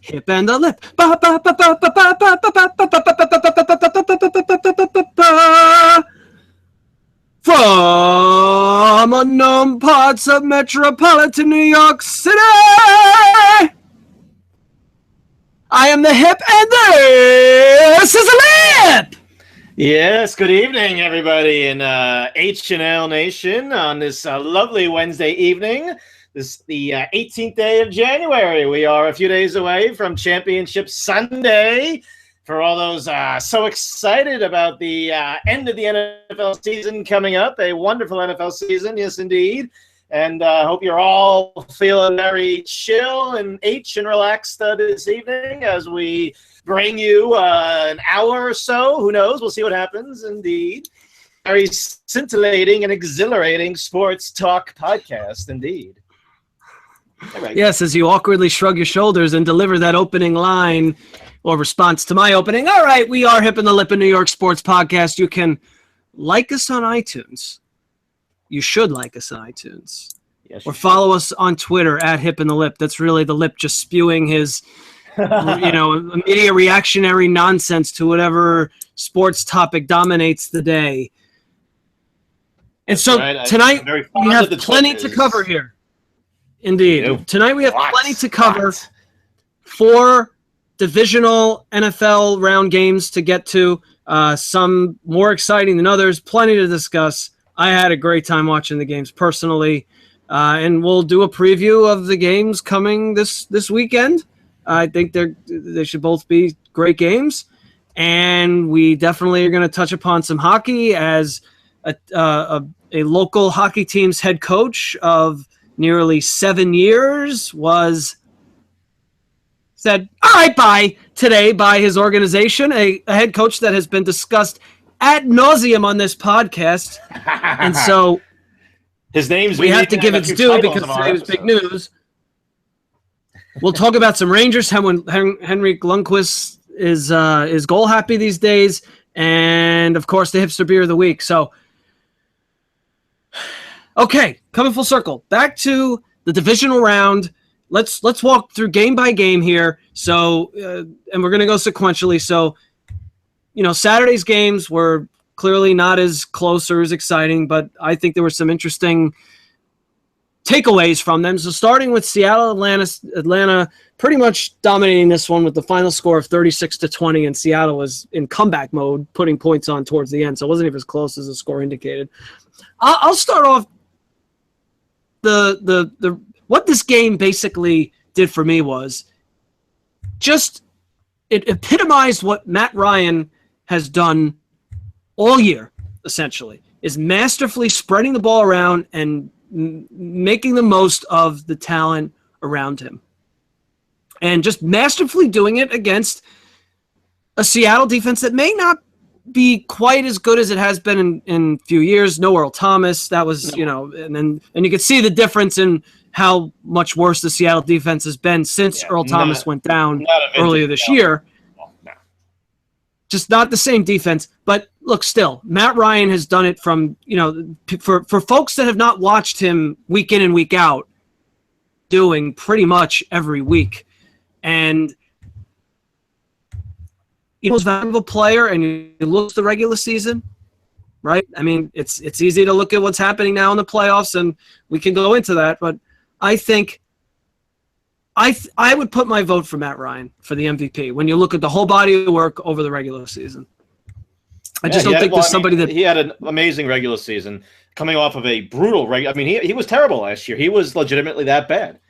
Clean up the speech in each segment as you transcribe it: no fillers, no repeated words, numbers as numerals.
Hip and the lip. From unknown parts of metropolitan New York City, I am the hip and this is a lip. Yes, good evening, everybody in H&L Nation on this lovely Wednesday evening. This is the 18th day of January. We are a few days away from Championship Sunday. For all those so excited about the end of the NFL season coming up, a wonderful NFL season, yes, indeed. And I hope you're all feeling very chill and relaxed this evening as we bring you an hour or so. Who knows? We'll see what happens, indeed. Very scintillating and exhilarating sports talk podcast, indeed. Right. Yes, as you awkwardly shrug your shoulders and deliver that opening line or response to my opening. All right, we are Hip and the Lip, a New York sports podcast. You can like us on iTunes. You should like us on iTunes. Yes, or follow us on Twitter at Hip and the Lip. That's really the Lip just spewing his immediate reactionary nonsense to whatever sports topic dominates the day. And so tonight we have plenty to cover here. Indeed. Tonight we have plenty to cover. 4 divisional NFL round games to get to. Some more exciting than others. Plenty to discuss. I had a great time watching the games personally. And we'll do a preview of the games coming this weekend. I think they should both be great games. And we definitely are going to touch upon some hockey as a local hockey team's head coach of nearly 7 years was said, all right, bye today by his organization, a head coach that has been discussed ad nauseum on this podcast. And so his name's we have to give its due because today was big news. We'll talk about some Rangers. Henrik Lundqvist is goal happy these days. And of course the hipster beer of the week. So, okay, coming full circle. Back to the divisional round. Let's walk through game by game here. So, and we're going to go sequentially. So, Saturday's games were clearly not as close or as exciting, but I think there were some interesting takeaways from them. So starting with Seattle, Atlanta pretty much dominating this one with the final score of 36-20, and Seattle was in comeback mode, putting points on towards the end. So it wasn't even as close as the score indicated. I'll start off the what this game basically did for me was just it epitomized what Matt Ryan has done all year, essentially, is masterfully spreading the ball around and making the most of the talent around him. And just masterfully doing it against a Seattle defense that may not be quite as good as it has been in a few years. No Earl Thomas. That was, and you can see the difference in how much worse the Seattle defense has been since Earl Thomas went down earlier this year. Just not the same defense. But look, still, Matt Ryan has done it from, for folks that have not watched him week in and week out, doing pretty much every week. And he's a valuable player, and you look at the regular season, right? I mean, it's easy to look at what's happening now in the playoffs, and we can go into that. But I think I would put my vote for Matt Ryan for the MVP when you look at the whole body of work over the regular season. I just don't think there's somebody that... He had an amazing regular season coming off of a brutal regular... I mean, he was terrible last year. He was legitimately that bad.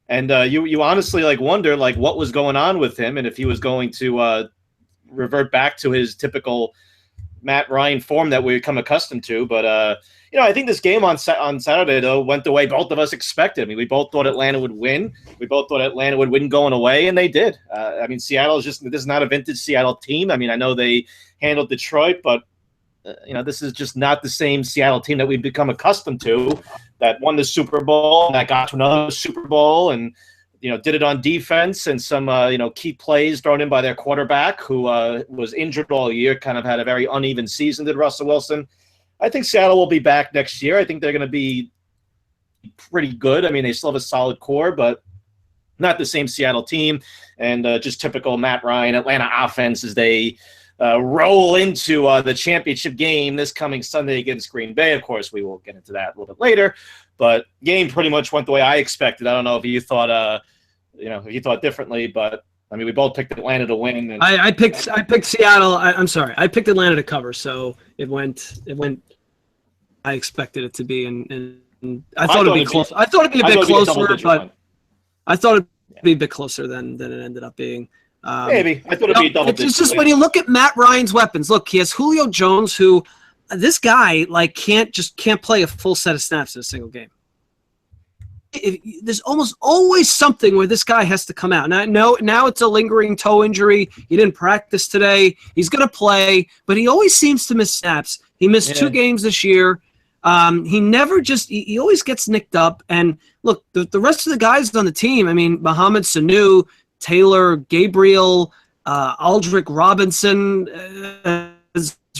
And you honestly wonder what was going on with him and if he was going to revert back to his typical Matt Ryan form that we've come accustomed to. But, I think this game on Saturday, though, went the way both of us expected. I mean, we both thought Atlanta would win. We both thought Atlanta would win going away, and they did. Seattle this is not a vintage Seattle team. I mean, I know they handled Detroit, but, this is just not the same Seattle team that we've become accustomed to that won the Super Bowl, that got to another Super Bowl, and, did it on defense and some, key plays thrown in by their quarterback who was injured all year, kind of had a very uneven season, did Russell Wilson. I think Seattle will be back next year. I think they're going to be, pretty good. I mean, they still have a solid core, but not the same Seattle team. And just typical Matt Ryan Atlanta offense as they roll into the championship game this coming Sunday against Green Bay. Of course, we will get into that a little bit later. But game pretty much went the way I expected. I don't know if you thought, if you thought differently, but I mean, we both picked Atlanta to win. And I picked Seattle. I'm sorry, I picked Atlanta to cover, so it went. I expected it to be, and I thought it'd be close. I thought it'd be a bit closer, but I thought it'd be a bit closer than it ended up being. Maybe I thought it'd be a double digit. It's just when you look at Matt Ryan's weapons. Look, he has Julio Jones, who this guy can't play a full set of snaps in a single game. There's almost always something where this guy has to come out. Now it's a lingering toe injury. He didn't practice today. He's going to play, but he always seems to miss snaps. He missed 2 games this year. He always gets nicked up. And look, the rest of the guys on the team, I mean, Mohamed Sanu, Taylor Gabriel, Aldrick Robinson,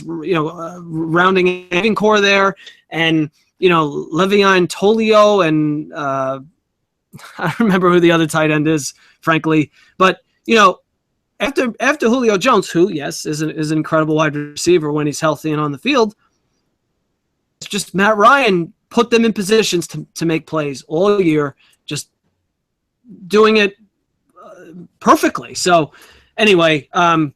rounding a core there, and Le'Veon Tolio, and I don't remember who the other tight end is, frankly. But after Julio Jones, who is an incredible wide receiver when he's healthy and on the field, it's just Matt Ryan put them in positions to make plays all year, just doing it perfectly. So anyway, the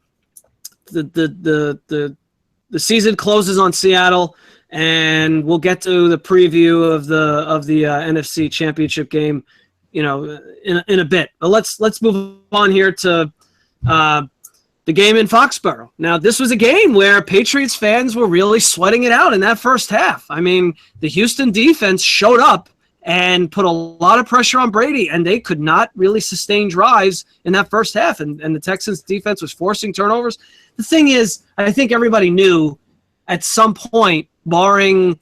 season closes on Seattle. And we'll get to the preview of the NFC Championship game, in a bit. But let's move on here to the game in Foxborough. Now, this was a game where Patriots fans were really sweating it out in that first half. I mean, the Houston defense showed up and put a lot of pressure on Brady, and they could not really sustain drives in that first half. And the Texans defense was forcing turnovers. The thing is, I think everybody knew at some point, barring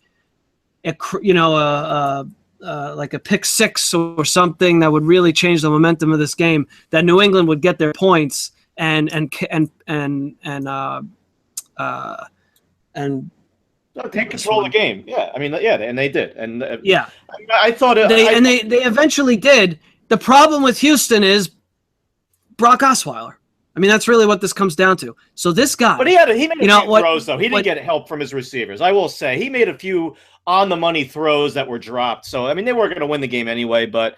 like a pick six or something that would really change the momentum of this game, that New England would get their points and take control of the game. Yeah, I mean, and they did. And I thought they eventually did. The problem with Houston is Brock Osweiler. I mean, that's really what this comes down to. So this guy, but he made a few throws though. He didn't get help from his receivers. I will say he made a few on the money throws that were dropped. So I mean, they weren't going to win the game anyway. But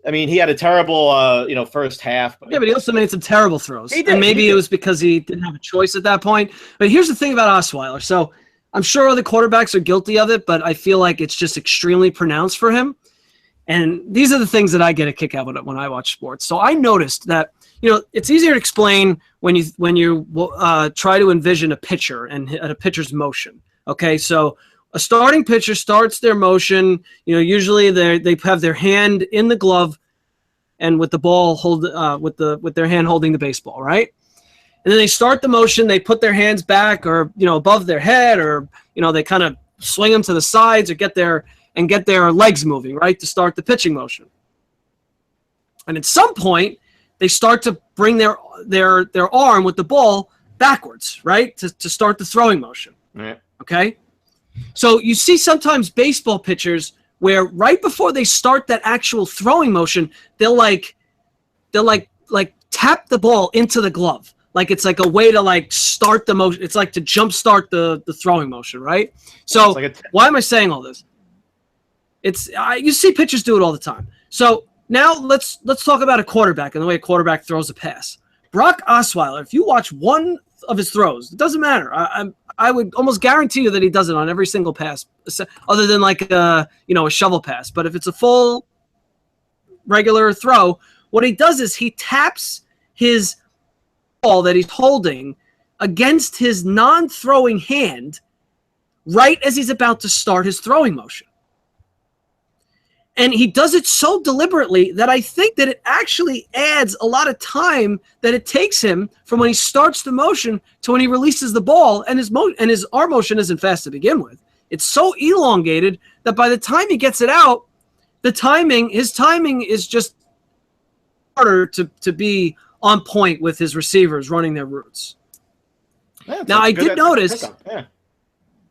I mean, he had a terrible first half. But he also made some terrible throws. And maybe it was because he didn't have a choice at that point. But here's the thing about Osweiler. So I'm sure other quarterbacks are guilty of it, but I feel like it's just extremely pronounced for him. And these are the things that I get a kick out of when I watch sports. So I noticed that. It's easier to explain when you try to envision a pitcher and a pitcher's motion. Okay, so a starting pitcher starts their motion. Usually they have their hand in the glove, and with the ball with their hand holding the baseball, right? And then they start the motion. They put their hands back or above their head, or they kind of swing them to the sides or get their legs moving, right, to start the pitching motion. And at some point, they start to bring their arm with the ball backwards, right, to start the throwing motion. Right. Okay? So you see sometimes baseball pitchers where right before they start that actual throwing motion, they'll tap the ball into the glove. Like it's like a way to start the motion. It's like to jumpstart the throwing motion, right? So why am I saying all this? You see pitchers do it all the time. So now let's talk about a quarterback and the way a quarterback throws a pass. Brock Osweiler, if you watch one of his throws, it doesn't matter. I would almost guarantee you that he does it on every single pass, other than a shovel pass. But if it's a full regular throw, what he does is he taps his ball that he's holding against his non-throwing hand right as he's about to start his throwing motion. And he does it so deliberately that I think that it actually adds a lot of time that it takes him from when he starts the motion to when he releases the ball, and his arm motion isn't fast to begin with. It's so elongated that by the time he gets it out, his timing is just harder to be on point with his receivers running their routes. Yeah, now I did notice.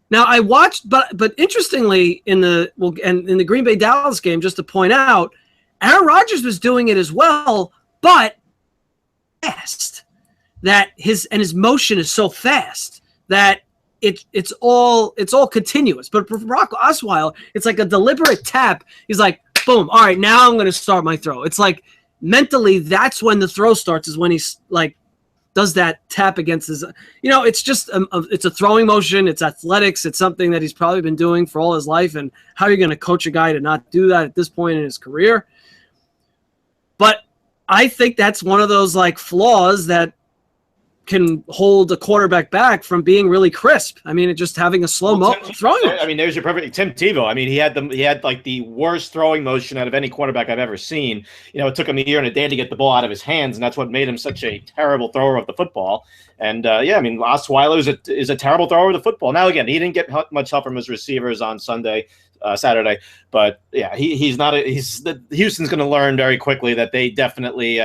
Now I watched, but interestingly, in the Green Bay Dallas game, just to point out, Aaron Rodgers was doing it as well, but fast. That his motion is so fast that it's all continuous. But for Brock Osweiler, it's like a deliberate tap. He's like, boom, all right, now I'm going to start my throw. It's like mentally, that's when the throw starts. Is when he's like does that tap against his, it's just it's a throwing motion. It's athletics. It's something that he's probably been doing for all his life. And how are you going to coach a guy to not do that at this point in his career? But I think that's one of those like flaws that can hold a quarterback back from being really crisp. I mean, just having a slow throwing motion. I mean, there's your perfect Tim Tebow. I mean, he had like the worst throwing motion out of any quarterback I've ever seen. It took him a year and a day to get the ball out of his hands, and that's what made him such a terrible thrower of the football. And I mean, Osweiler is a terrible thrower of the football. Now, again, he didn't get much help from his receivers on Saturday, but yeah, Houston's going to learn very quickly that they definitely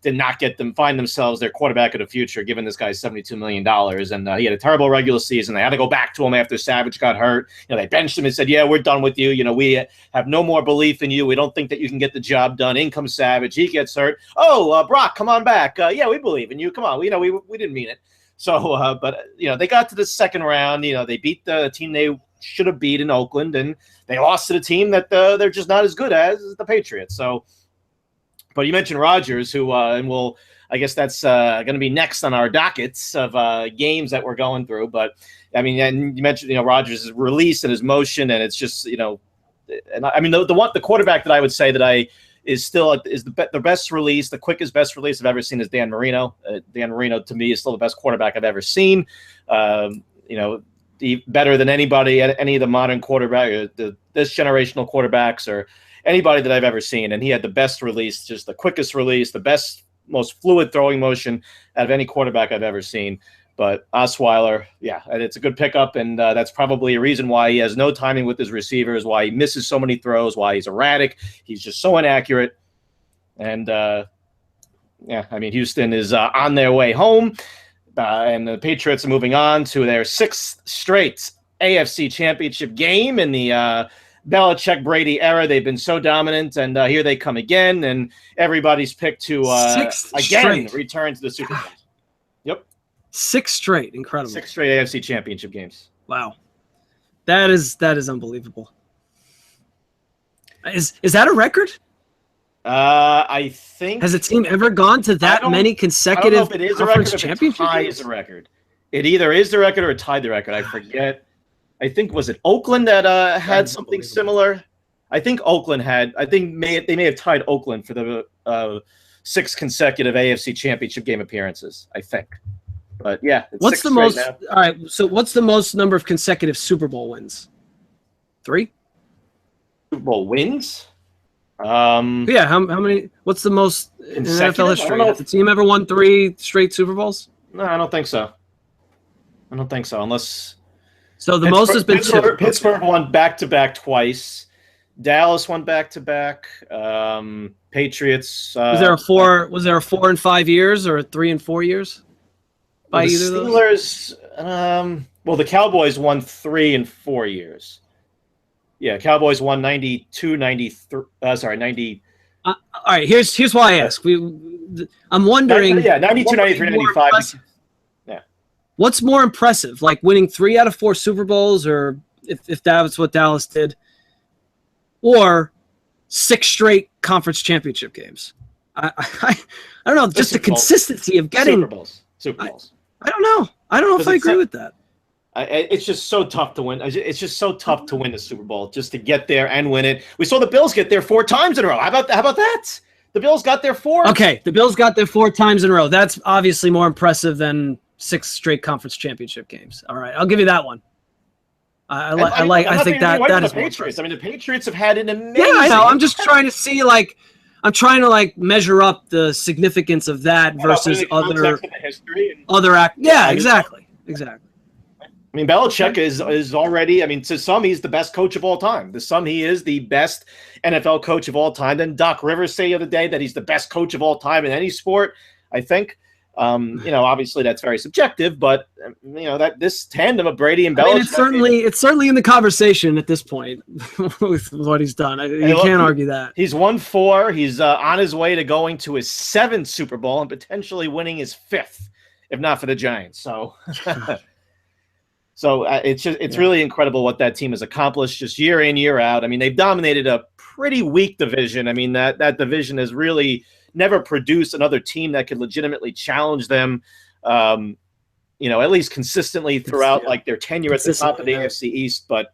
did not find themselves their quarterback of the future, given this guy's $72 million. And he had a terrible regular season. They had to go back to him after Savage got hurt. They benched him and said, yeah, we're done with you. We have no more belief in you. We don't think that you can get the job done. In comes Savage. He gets hurt. Oh, Brock, come on back. Yeah, we believe in you. Come on. We didn't mean it. So, but they got to the second round. They beat the team they should have beat in Oakland, and they lost to the team that they're just not as good as the Patriots. So, but you mentioned Rodgers, who and I guess that's going to be next on our dockets of games that we're going through. But I mean, and you mentioned Rodgers' release and his motion, and it's just and I mean the quarterback that I would say that is the best release, the quickest best release I've ever seen is Dan Marino. Dan Marino to me is still the best quarterback I've ever seen. Better than anybody, any of the modern quarterback, this generational quarterbacks, or anybody that I've ever seen. And he had the best release, just the quickest release, the best, most fluid throwing motion out of any quarterback I've ever seen. But Osweiler, yeah, and it's a good pickup, and that's probably a reason why he has no timing with his receivers, why he misses so many throws, why he's erratic. He's just so inaccurate. And, I mean, Houston is on their way home. And the Patriots are moving on to their sixth straight AFC Championship game in the Belichick-Brady era. They've been so dominant, and here they come again. And everybody's picked to again return to the Super Bowl. Yep, 6 straight, incredible. 6 straight AFC Championship games. Wow, that is unbelievable. Is that a record? I think. Has a team ever gone to that many consecutive? I don't know if it is a record. If it ties a record, it either is the record or it tied the record. I forget. I think was it Oakland that had something similar. I think Oakland had. I think they may have tied Oakland for the 6 consecutive AFC Championship game appearances. I think. But yeah, what's the most? Now. All right. So what's the most number of consecutive Super Bowl wins? 3. Super Bowl wins. Yeah, how many? What's the most in NFL history? Has the team ever won 3 straight Super Bowls? No, I don't think so. Unless. So the most has been Pittsburgh. Pittsburgh won back-to-back twice. Dallas won back-to-back. Patriots. Was there a 4 and 5 years or 3 and 4 years? By either of those? Steelers. Well, the Cowboys won 3 and 4 years. Yeah, Cowboys won 92, 93. 90. All right, here's why I ask. I'm wondering. Yeah, 92, 93, 95. Yeah. What's more impressive, like winning 3 out of 4 Super Bowls, or if that's what Dallas did, or 6 straight conference championship games? I don't know, just the consistency of getting Super Bowls. I don't know. I don't know if I agree with that. It's just so tough to win. It's just so tough to win the Super Bowl, just to get there and win it. We saw the Bills get there 4 times in a row. How about that? The Bills got there 4. Okay, the Bills got there 4 times in a row. That's obviously more impressive than 6 straight conference championship games. All right, I'll give you that one. I think that is the Patriots. I mean, the Patriots have had an amazing. Yeah, I know. I'm just trying to see I'm trying to measure up the significance of that versus other act. Yeah, exactly. I mean, Belichick is already, I mean, to some, he's the best coach of all time. To some, he is the best NFL coach of all time. Then Doc Rivers said the other day that he's the best coach of all time in any sport, I think. Obviously that's very subjective, but that this tandem of Brady and Belichick, it's certainly in the conversation at this point with what he's done. You can't argue that. He's won 4. He's on his way to going to his 7th Super Bowl and potentially winning his 5th, if not for the Giants. So, it's really incredible what that team has accomplished just year in, year out. I mean, they've dominated a pretty weak division. I mean, that division has really never produced another team that could legitimately challenge them, at least consistently throughout like their tenure at the top of the AFC East. But,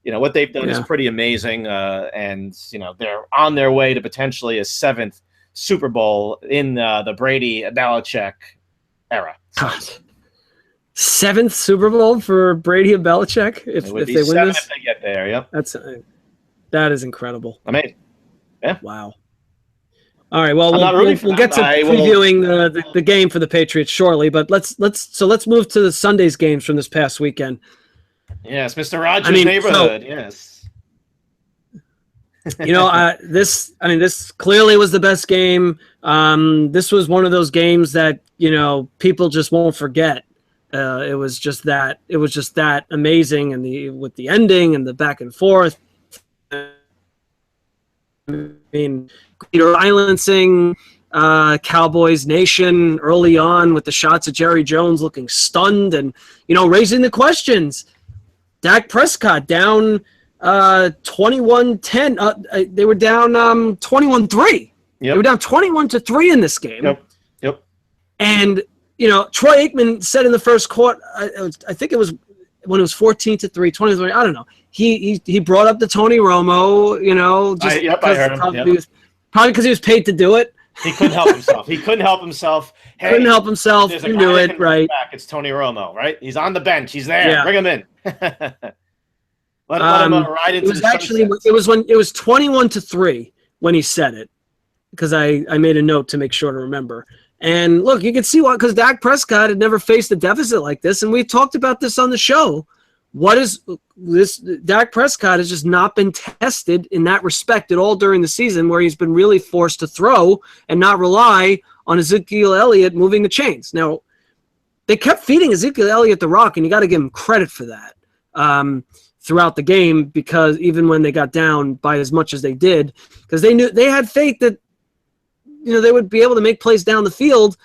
what they've done is pretty amazing. And they're on their way to potentially a 7th Super Bowl in the Brady-Belichick era. God. 7th Super Bowl for Brady and Belichick if they win this? If they get there, yep. That is incredible. Amazing. Yeah. Wow. All right. Well, we'll get to previewing the game for the Patriots shortly, but let's move to the Sunday's games from this past weekend. Yes, Mr. Rogers' neighborhood. Yes. This clearly was the best game. This was one of those games that people just won't forget. It was just that amazing, and with the ending and the back and forth. I mean, silencing Cowboys Nation early on with the shots of Jerry Jones looking stunned and, raising the questions. Dak Prescott down 21-10. They were down 21-3. Yep. They were down 21-3 in this game. Yep. And, Troy Aikman said in the first quarter, I think it was when it was 14-3, 23, I don't know. He brought up the Tony Romo, I heard him. Probably because he was paid to do it. He couldn't help himself. Hey, couldn't help himself. You knew it, right? Back. It's Tony Romo, right? He's on the bench. He's there. Yeah. Bring him in. let him ride into it was 21-3 when he said it, because I made a note to make sure to remember. And look, you can see why, because Dak Prescott had never faced a deficit like this, and we've talked about this on the show. What is this? Dak Prescott has just not been tested in that respect at all during the season, where he's been really forced to throw and not rely on Ezekiel Elliott moving the chains. Now, they kept feeding Ezekiel Elliott the rock, and you got to give him credit for that throughout the game, because even when they got down by as much as they did, because they knew they had faith that they would be able to make plays down the field,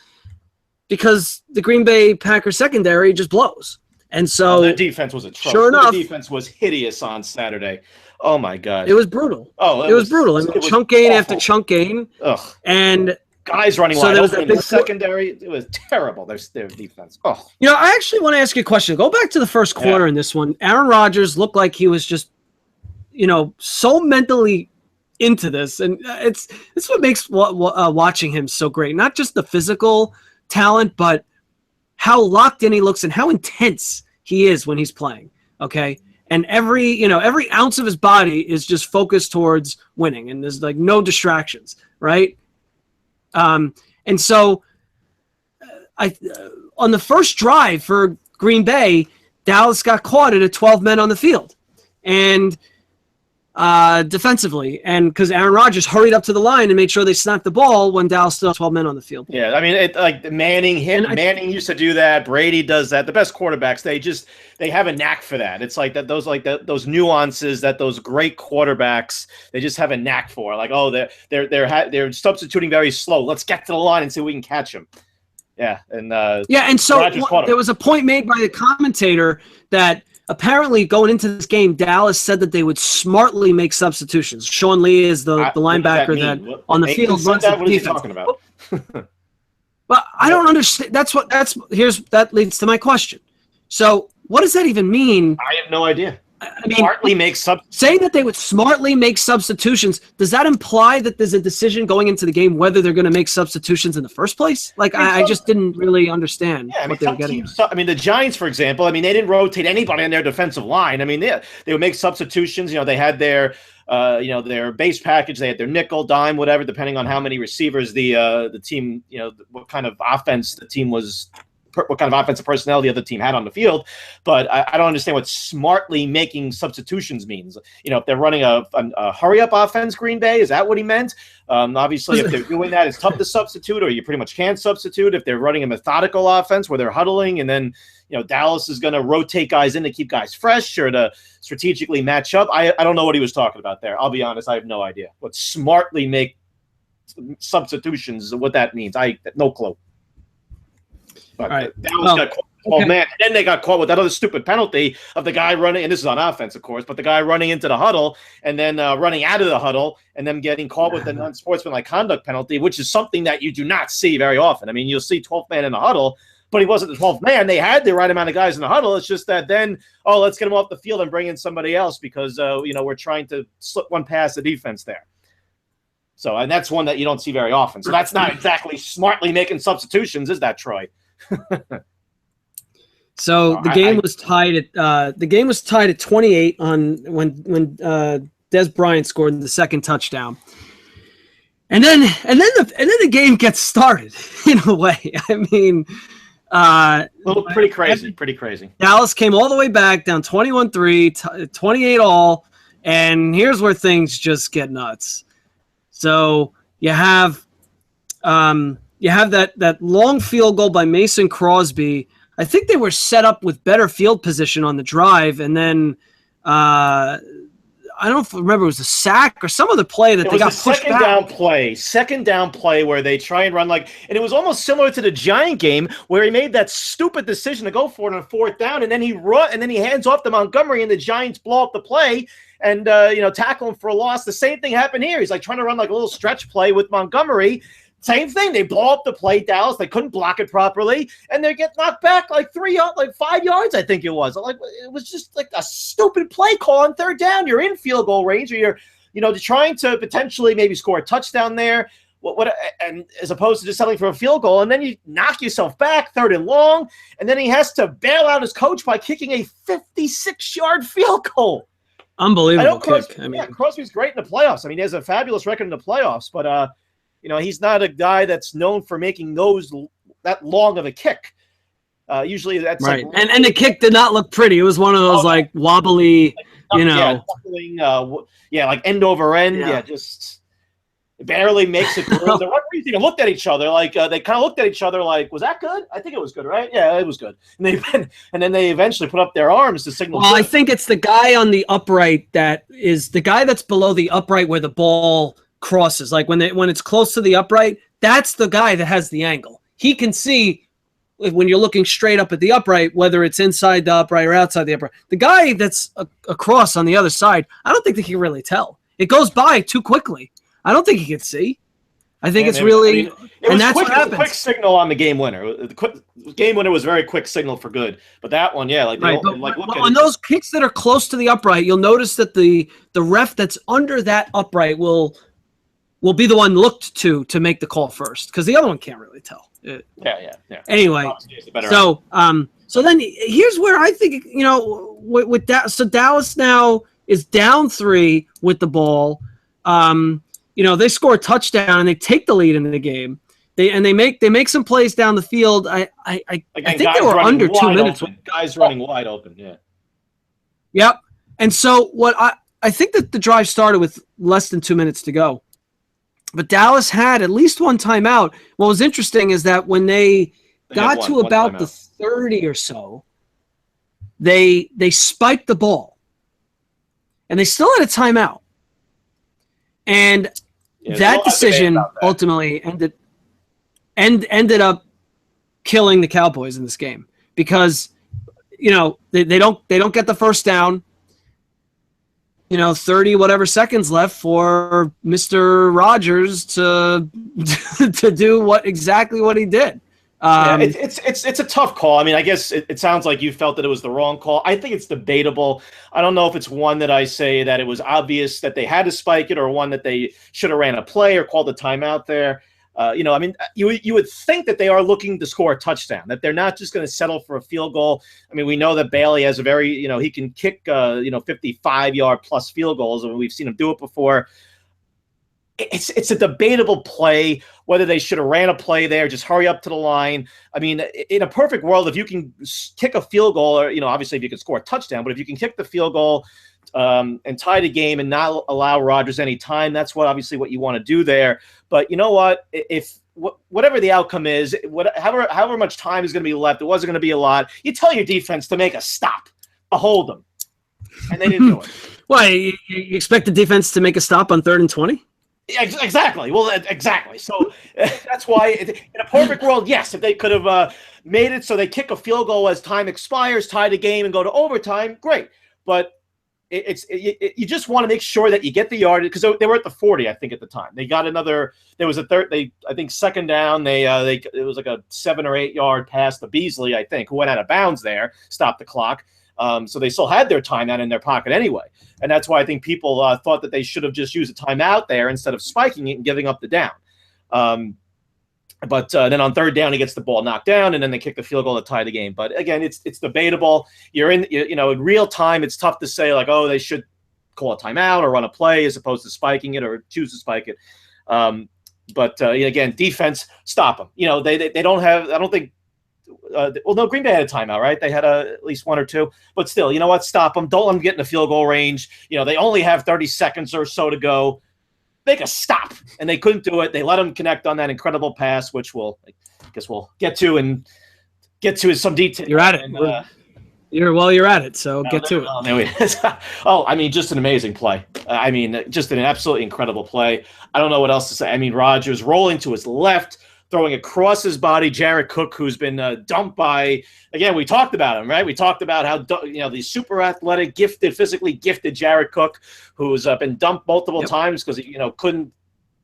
because the Green Bay Packers secondary just blows. And so their defense was atrocious. Sure enough, their defense was hideous on Saturday. Oh my God, it was brutal. It was brutal. I mean, chunk gain after chunk gain. Ugh. And guys running wide open in the secondary. It was terrible. Their defense. Oh. I actually want to ask you a question. Go back to the first quarter in this one. Aaron Rodgers looked like he was just, so mentally into this, and it's what makes watching him so great. Not just the physical talent, but how locked in he looks and how intense he is when he's playing. Okay, and every ounce of his body is just focused towards winning, and there's like no distractions, right? And so, on the first drive for Green Bay, Dallas got caught at 12 men on the field, and defensively, and because Aaron Rodgers hurried up to the line and made sure they snapped the ball when Dallas still had 12 men on the field. Yeah, I mean, Manning used to do that. Brady does that. The best quarterbacks, they have a knack for that. It's like that those nuances that those great quarterbacks, they just have a knack for. Like, they're substituting very slow. Let's get to the line and see if we can catch them. Yeah, and so there was a point made by the commentator that apparently, going into this game, Dallas said that they would smartly make substitutions. Sean Lee is the linebacker that on the field runs the defense. What are you talking about? Well, I don't understand. That leads to my question. So, what does that even mean? I have no idea. I mean, smartly make saying that they would smartly make substitutions, does that imply that there's a decision going into the game whether they're going to make substitutions in the first place? Like, I just didn't really understand what they were getting at. I mean, the Giants, for example, they didn't rotate anybody on their defensive line. I mean, they would make substitutions. They had their base package. They had their nickel, dime, whatever, depending on how many receivers the team, what kind of offense the team was what kind of offensive personnel the other team had on the field. But I don't understand what smartly making substitutions means. If they're running a hurry-up offense, Green Bay, is that what he meant? Obviously, if they're doing that, it's tough to substitute, or you pretty much can't substitute. If they're running a methodical offense where they're huddling, and then Dallas is going to rotate guys in to keep guys fresh or to strategically match up. I don't know what he was talking about there. I'll be honest, I have no idea what smartly make substitutions, what that means. I no clue. But Dallas got caught. Oh man! And then they got caught with that other stupid penalty of the guy running, and this is on offense, of course, but the guy running into the huddle and then running out of the huddle and then getting caught with the non-sportsmanlike conduct penalty, which is something that you do not see very often. I mean, you'll see 12th man in the huddle, but he wasn't the 12th man. They had the right amount of guys in the huddle. It's just that then, let's get him off the field and bring in somebody else because we're trying to slip one past the defense there. So, and that's one that you don't see very often. So that's not exactly smartly making substitutions, is that, Troy? So the game was tied at 28 on when Dez Bryant scored the second touchdown, and then the game gets started in a way. I mean, pretty crazy. Dallas came all the way back down 21-3, 28 all, and here's where things just get nuts. So you have that long field goal by Mason Crosby. I think they were set up with better field position on the drive, and then I don't remember, it was a sack or some other play that they got pushed back. Second down play where they try and run and it was almost similar to the Giant game where he made that stupid decision to go for it on fourth down, and then he hands off to Montgomery, and the Giants blow up the play and tackle him for a loss. The same thing happened here. He's trying to run a little stretch play with Montgomery. Same thing. They blow up the play, Dallas. They couldn't block it properly, and they get knocked back 5 yards, I think it was. It was just a stupid play call on third down. You're in field goal range, or you're trying to potentially maybe score a touchdown there. And as opposed to just settling for a field goal, and then you knock yourself back, third and long, and then he has to bail out his coach by kicking a 56-yard field goal. Unbelievable kick. Crosby's great in the playoffs. I mean, he has a fabulous record in the playoffs, but he's not a guy that's known for making that long of a kick. Usually that's right. And the kick did not look pretty. It was one of those wobbly, like end over end. Yeah, just barely makes it through. The referees even looked at each other they kind of looked at each other was that good? I think it was good, right? Yeah, it was good. And then they eventually put up their arms to signal. Well, I think it's the guy on the upright that is the guy that's below the upright where the ball crosses. When it's close to the upright, that's the guy that has the angle. He can see when you're looking straight up at the upright, whether it's inside the upright or outside the upright. The guy that's across on the other side, I don't think that he can really tell. It goes by too quickly. I don't think he can see. I think that's what happens. Quick signal on the game winner. The game winner was very quick signal for good. But that one, on those kicks that are close to the upright, you'll notice that the ref that's under that upright will be the one looked to make the call first, because the other one can't really tell. Yeah. Anyway, so then here's where I think with that. So Dallas now is down 3 with the ball. They score a touchdown and they take the lead in the game. They make some plays down the field. I think they were under 2 minutes. Guys running wide open. Yeah. Yep. And so what I think that the drive started with less than 2 minutes to go. But Dallas had at least one timeout. What was interesting is that when they got to about the 30 or so, they spiked the ball. And they still had a timeout. And that decision ultimately ended up killing the Cowboys in this game, because they don't get the first down. 30 whatever seconds left for Mr. Rodgers to do exactly what he did. It's a tough call. I mean, I guess it sounds like you felt that it was the wrong call. I think it's debatable. I don't know if it's one that I say that it was obvious that they had to spike it, or one that they should have ran a play or called a timeout there. You would think that they are looking to score a touchdown, that they're not just going to settle for a field goal. I mean, we know that Bailey has a very, he can kick, 55-yard plus field goals, and we've seen him do it before. it's a debatable play whether they should have ran a play there. Just hurry up to the line. I mean, in a perfect world, if you can kick a field goal, or obviously if you can score a touchdown, but if you can kick the field goal and tie the game and not allow Rodgers any time, that's obviously what you want to do there. But you know what? If whatever the outcome is, however much time is going to be left, it wasn't going to be a lot. You tell your defense to make a stop, to hold them, and they didn't do it. Why, you expect the defense to make a stop on 3rd and 20? Yeah, exactly. Well, exactly. So that's why, in a perfect world, yes, if they could have made it so they kick a field goal as time expires, tie the game, and go to overtime, great. But you just want to make sure that you get the yardage, because they were at the 40, I think, at the time. They got another. There was a third. I think second down. It was like a 7 or 8 yard pass to Beasley, I think, who went out of bounds there, stopped the clock. So they still had their timeout in their pocket anyway. And that's why I think people thought that they should have just used a timeout there instead of spiking it and giving up the down. But then on 3rd down, he gets the ball knocked down, and then they kick the field goal to tie the game. But again, it's debatable. You're in real time. It's tough to say like, oh, they should call a timeout or run a play as opposed to spiking it or choose to spike it. But again, defense, stop them. They don't have. I don't think. Well, no, Green Bay had a timeout, right? They had at least 1 or 2. But still, you know what? Stop them. Don't let them get in the field goal range. They only have 30 seconds or so to go. Make a stop. And they couldn't do it. They let them connect on that incredible pass, which we'll get to in some detail. You're at it. And, you're at it, so get to it. Oh, I mean, just an amazing play. I mean, just an absolutely incredible play. I don't know what else to say. I mean, Rodgers rolling to his left, throwing across his body, Jared Cook, who's been dumped by, again, we talked about him, right? We talked about how, the super athletic, physically gifted Jared Cook, who's been dumped multiple times because he, couldn't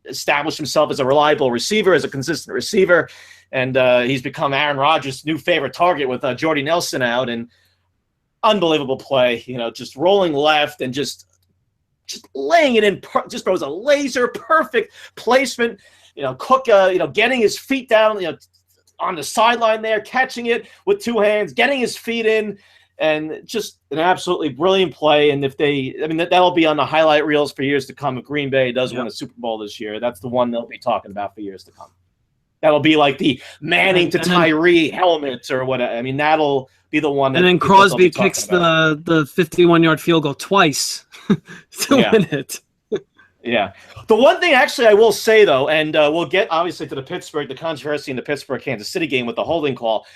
establish himself as a reliable receiver, as a consistent receiver. And he's become Aaron Rodgers' new favorite target with Jordy Nelson out. And unbelievable play, just rolling left and just laying it in, just throws a laser perfect placement. Cook, getting his feet down, on the sideline there, catching it with 2 hands, getting his feet in, and just an absolutely brilliant play. And that'll be on the highlight reels for years to come. If Green Bay does win a Super Bowl this year, that's the one they'll be talking about for years to come. That'll be like the Manning to Tyree helmets or whatever. I mean, that'll be the one. And then Crosby kicks the 51-yard field goal twice to win it. Yeah. The one thing actually I will say, though, and we'll get obviously to the controversy in the Pittsburgh-Kansas City game with the holding call.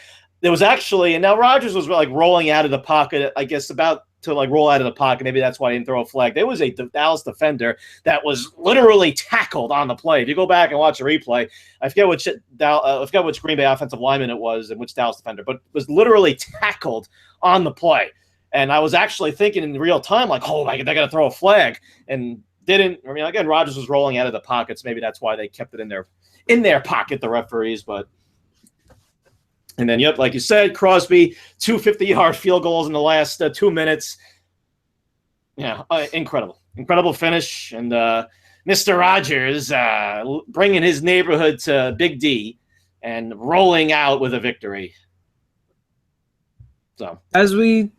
There was actually, and now Rodgers was like rolling out of the pocket, I guess about to like roll out of the pocket. Maybe that's why he didn't throw a flag. There was a Dallas defender that was literally tackled on the play. If you go back and watch a replay, I forget which Green Bay offensive lineman it was and which Dallas defender, but was literally tackled on the play. And I was actually thinking in real time, like, oh, they're going to throw a flag. And didn't. I mean, again, Rodgers was rolling out of the pockets. Maybe that's why they kept it in their pocket, the referees. And then, like you said, Crosby, 2 50-yard field goals in the last 2 minutes. Yeah, incredible finish. And Mr. Rodgers bringing his neighborhood to Big D and rolling out with a victory. So, as we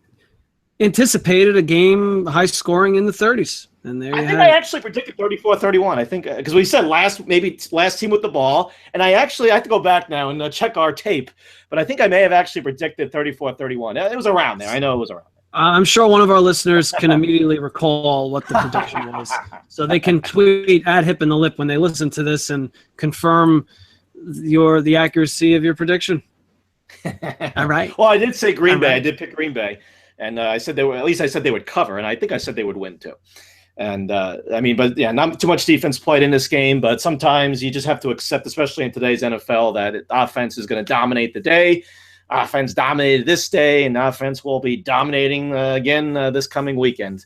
anticipated, a game high scoring in the 30s. And there I actually predicted 34-31. I think because we said last team with the ball, and I have to go back now and check our tape, but I think I may have actually predicted 34-31. It was around there. I know it was around there. I'm sure one of our listeners can immediately recall what the prediction was, so they can tweet at Hip and the Lip when they listen to this and confirm the accuracy of your prediction. All right. Well, I did say Green Bay. I did pick Green Bay, and I said they would cover, and I think I said they would win too. And not too much defense played in this game, but sometimes you just have to accept, especially in today's NFL, that offense is going to dominate the day. Offense dominated this day, and offense will be dominating again this coming weekend.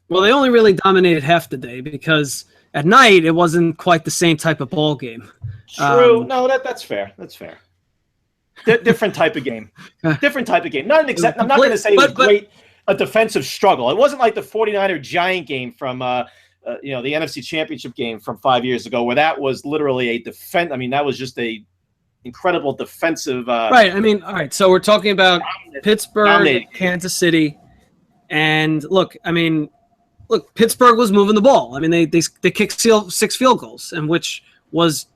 Well, they only really dominated half the day because at night it wasn't quite the same type of ball game. True. No, that's fair. That's fair. Different type of game. Different type of game. Not an exact. I'm not going to say it was great. A defensive struggle. It wasn't like the 49er Giant game from the NFC Championship game from 5 years ago, where that was literally a defense. I mean, that was just a incredible defensive. Right. I mean, all right. So we're talking about Pittsburgh, Kansas City, and look. I mean, look, Pittsburgh was moving the ball. I mean, they kicked 6 field goals, and which was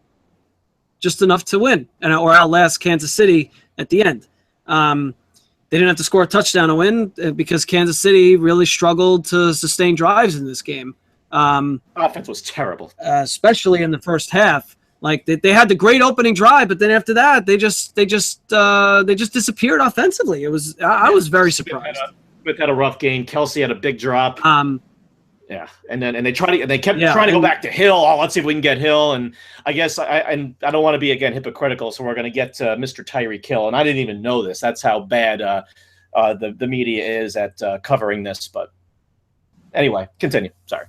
just enough to win or outlast Kansas City at the end. They didn't have to score a touchdown to win because Kansas City really struggled to sustain drives in this game. Offense was terrible, especially in the first half. Like they had the great opening drive, but then after that, they just disappeared offensively. I was very surprised. Smith had a rough game. Kelsey had a big drop. Yeah, and they kept trying to go back to Hill. Oh, let's see if we can get Hill. And I guess I don't want to be again hypocritical, so we're going to get to Mr. Tyreek Hill. And I didn't even know this. That's how bad the media is at covering this. But anyway, continue. Sorry.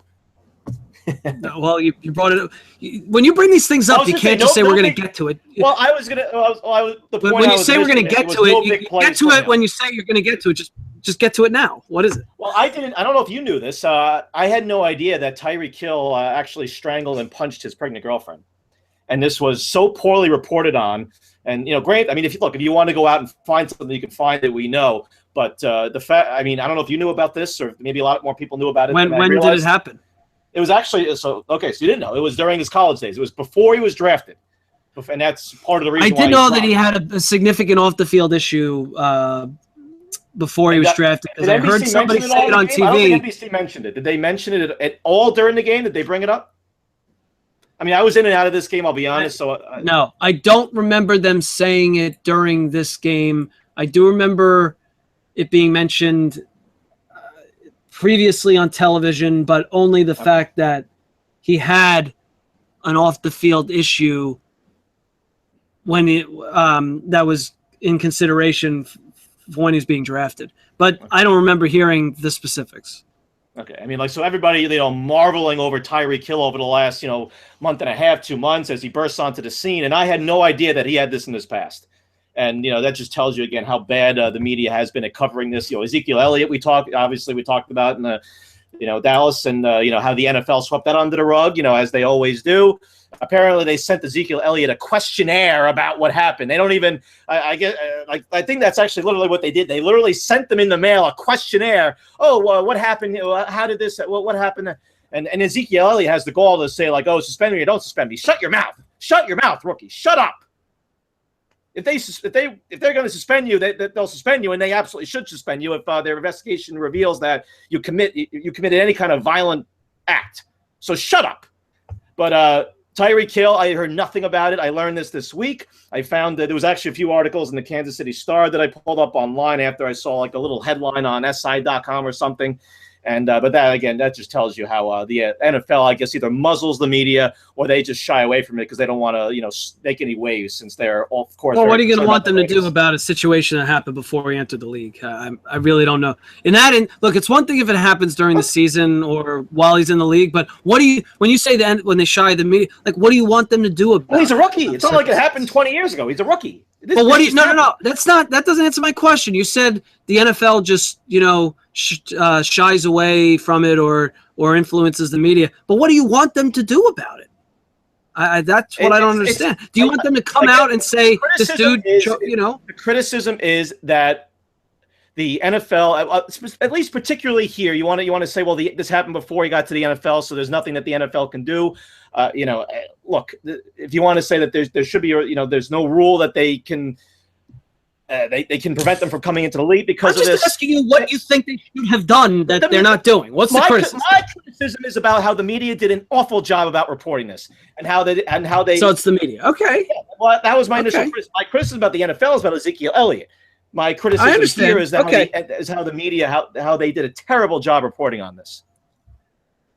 Well, you brought it up. When you bring these things up, you can't just say we're going to get to it. Well, I was going to. But when you say we're going to get to it, you get to it when you say you're going to get to it. Just get to it now. What is it? Well, I don't know if you knew this. I had no idea that Tyreek Hill actually strangled and punched his pregnant girlfriend, and this was so poorly reported on. And great. I mean, if you want to go out and find something, you can find it. We know, but the fact. I mean, I don't know if you knew about this, or maybe a lot more people knew about it. When did it happen? It was actually okay. So you didn't know. It was during his college days. It was before he was drafted, and that's part of the reason. I did know that he had a significant off the field issue before he was drafted. Because I heard somebody say it on TV. I don't think NBC mentioned it. Did they mention it at all during the game? Did they bring it up? I mean, I was in and out of this game. I'll be honest. No, I don't remember them saying it during this game. I do remember it being mentioned previously on television, but only the fact that he had an off-the-field issue when that was in consideration when he was being drafted. But I don't remember hearing the specifics. Okay, I mean, so everybody, marveling over Tyreek Hill over the last, month and a half, 2 months as he bursts onto the scene, and I had no idea that he had this in his past. And, that just tells you, again, how bad the media has been at covering this. Ezekiel Elliott, we talked about in the, Dallas, and, how the NFL swept that under the rug, as they always do. Apparently, they sent Ezekiel Elliott a questionnaire about what happened. They don't even, I think that's actually literally what they did. They literally sent them in the mail a questionnaire. Oh, what happened? How did this, what happened? And Ezekiel Elliott has the gall to say, like, oh, suspend me or don't suspend me. Shut your mouth, rookie. Shut up. If they're going to suspend you, they'll suspend you, and they absolutely should suspend you if their investigation reveals that you committed any kind of violent act. So shut up. But Tyreek Hill, I heard nothing about it. I learned this week. I found that there was actually a few articles in the Kansas City Star that I pulled up online after I saw like a little headline on SI.com or something. And but that just tells you how the NFL, I guess, either muzzles the media or they just shy away from it because they don't want to, make any waves since they're, of course. Well, what are you going to want them to do about a situation that happened before he entered the league? I really don't know. Look, it's one thing if it happens during the season or while he's in the league, but when you say when they shy the media, like, what do you want them to do about it? Well, he's a rookie. It's not like it happened 20 years ago. He's a rookie. But what do you? No. That doesn't answer my question. You said the NFL just shies away from it or influences the media. But what do you want them to do about it? That's what I don't understand. Do you want them to come out and say this dude? The criticism is that the NFL, at least particularly here, you want to say, well, this happened before he got to the NFL, so there's nothing that the NFL can do. Look, if you want to say that there should be, there's no rule that they can prevent them from coming into the league because of this. I'm just asking you what you think they should have done that they're not doing. What's the criticism? My criticism is about how the media did an awful job about reporting this and how they. So it's the media, okay? Yeah, well, that was my initial criticism. My criticism about the NFL is about Ezekiel Elliott. My criticism here is that how the media how they did a terrible job reporting on this.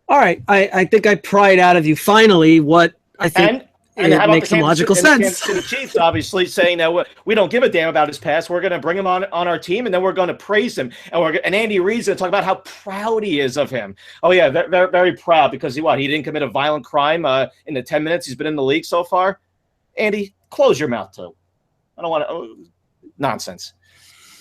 All right, I think I pried out of you finally what I think it makes some logical sense. The Chiefs obviously saying that we don't give a damn about his past. We're going to bring him on our team, and then we're going to praise him. And Andy Reid's going to talk about how proud he is of him. Oh yeah, very, very proud because he didn't commit a violent crime in the 10 minutes he's been in the league so far. Andy, close your mouth too. I don't want to nonsense.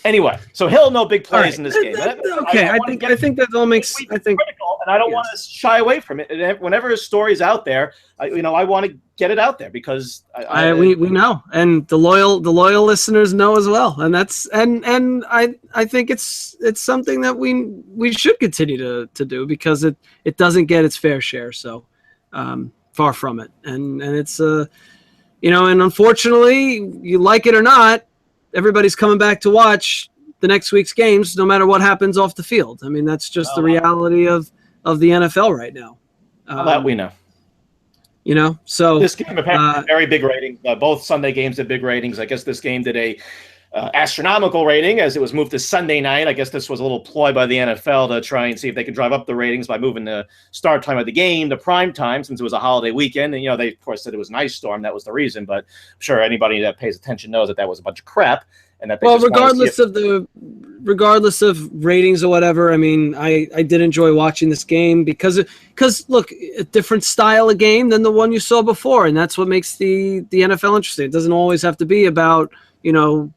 Anyway, so Hill, no big plays right. in this game. Okay, I think that all makes. I think critical, and I don't want to shy away from it. And whenever a story's out there, I want to get it out there because we know, and the loyal listeners know as well, and that's and I think it's something that we should continue to do because it doesn't get its fair share. So far from it, and it's and unfortunately, you like it or not, everybody's coming back to watch the next week's games, no matter what happens off the field. I mean, that's just the reality of the NFL right now. That we know. So this game apparently very big ratings. Both Sunday games did big ratings. I guess this game did a astronomical rating as it was moved to Sunday night. I guess this was a little ploy by the NFL to try and see if they could drive up the ratings by moving the start time of the game to prime time since it was a holiday weekend. And, they, of course, said it was an ice storm. That was the reason. But I'm sure anybody that pays attention knows that was a bunch of crap. And that regardless of ratings or whatever, I mean, I did enjoy watching this game because look, a different style of game than the one you saw before. And that's what makes the NFL interesting. It doesn't always have to be about,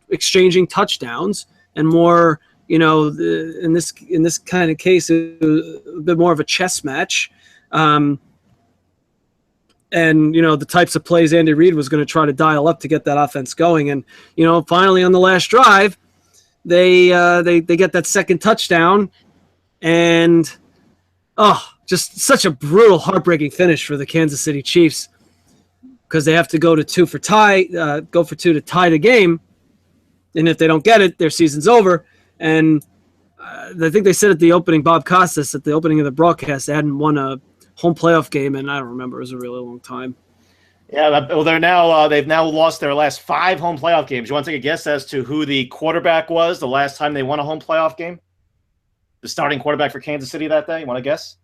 exchanging touchdowns and more, in this kind of case, it was a bit more of a chess match. And, the types of plays Andy Reid was going to try to dial up to get that offense going. And, finally on the last drive, they get that second touchdown and, just such a brutal, heartbreaking finish for the Kansas City Chiefs because they have to go for two to tie the game. And if they don't get it, their season's over. And I think they said at the opening, Bob Costas, at the opening of the broadcast, they hadn't won a home playoff game, and I don't remember. It was a really long time. Yeah, well, they've now lost their last 5 home playoff games. You want to take a guess as to who the quarterback was the last time they won a home playoff game? The starting quarterback for Kansas City that day? You want to guess?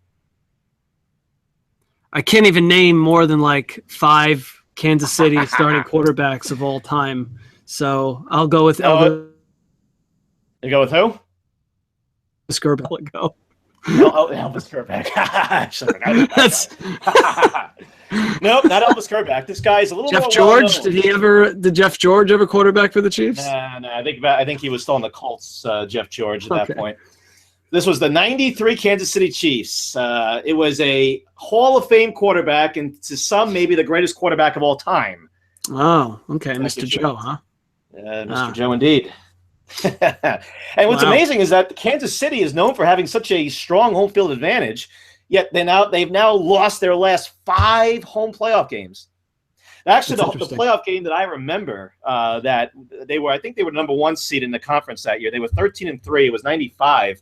I can't even name more than 5 Kansas City starting quarterbacks of all time. So I'll go with Elvis. You go with who? Skirbeck. Go. Elvis Skirbeck. Nope, not Elvis Skirbeck. This guy's a little Jeff more George. Did Jeff George ever quarterback for the Chiefs? No. I think he was still on the Colts. Jeff George at that point. This was the '93 Kansas City Chiefs. It was a Hall of Fame quarterback, and to some, maybe the greatest quarterback of all time. Oh, okay, Mr. Joe, huh? Mr. Joe, indeed. And what's amazing is that Kansas City is known for having such a strong home field advantage, yet they've now lost their last 5 home playoff games. Actually, the playoff game that I remember that I think they were number 1 seed in the conference that year. They were 13-3. It was '95,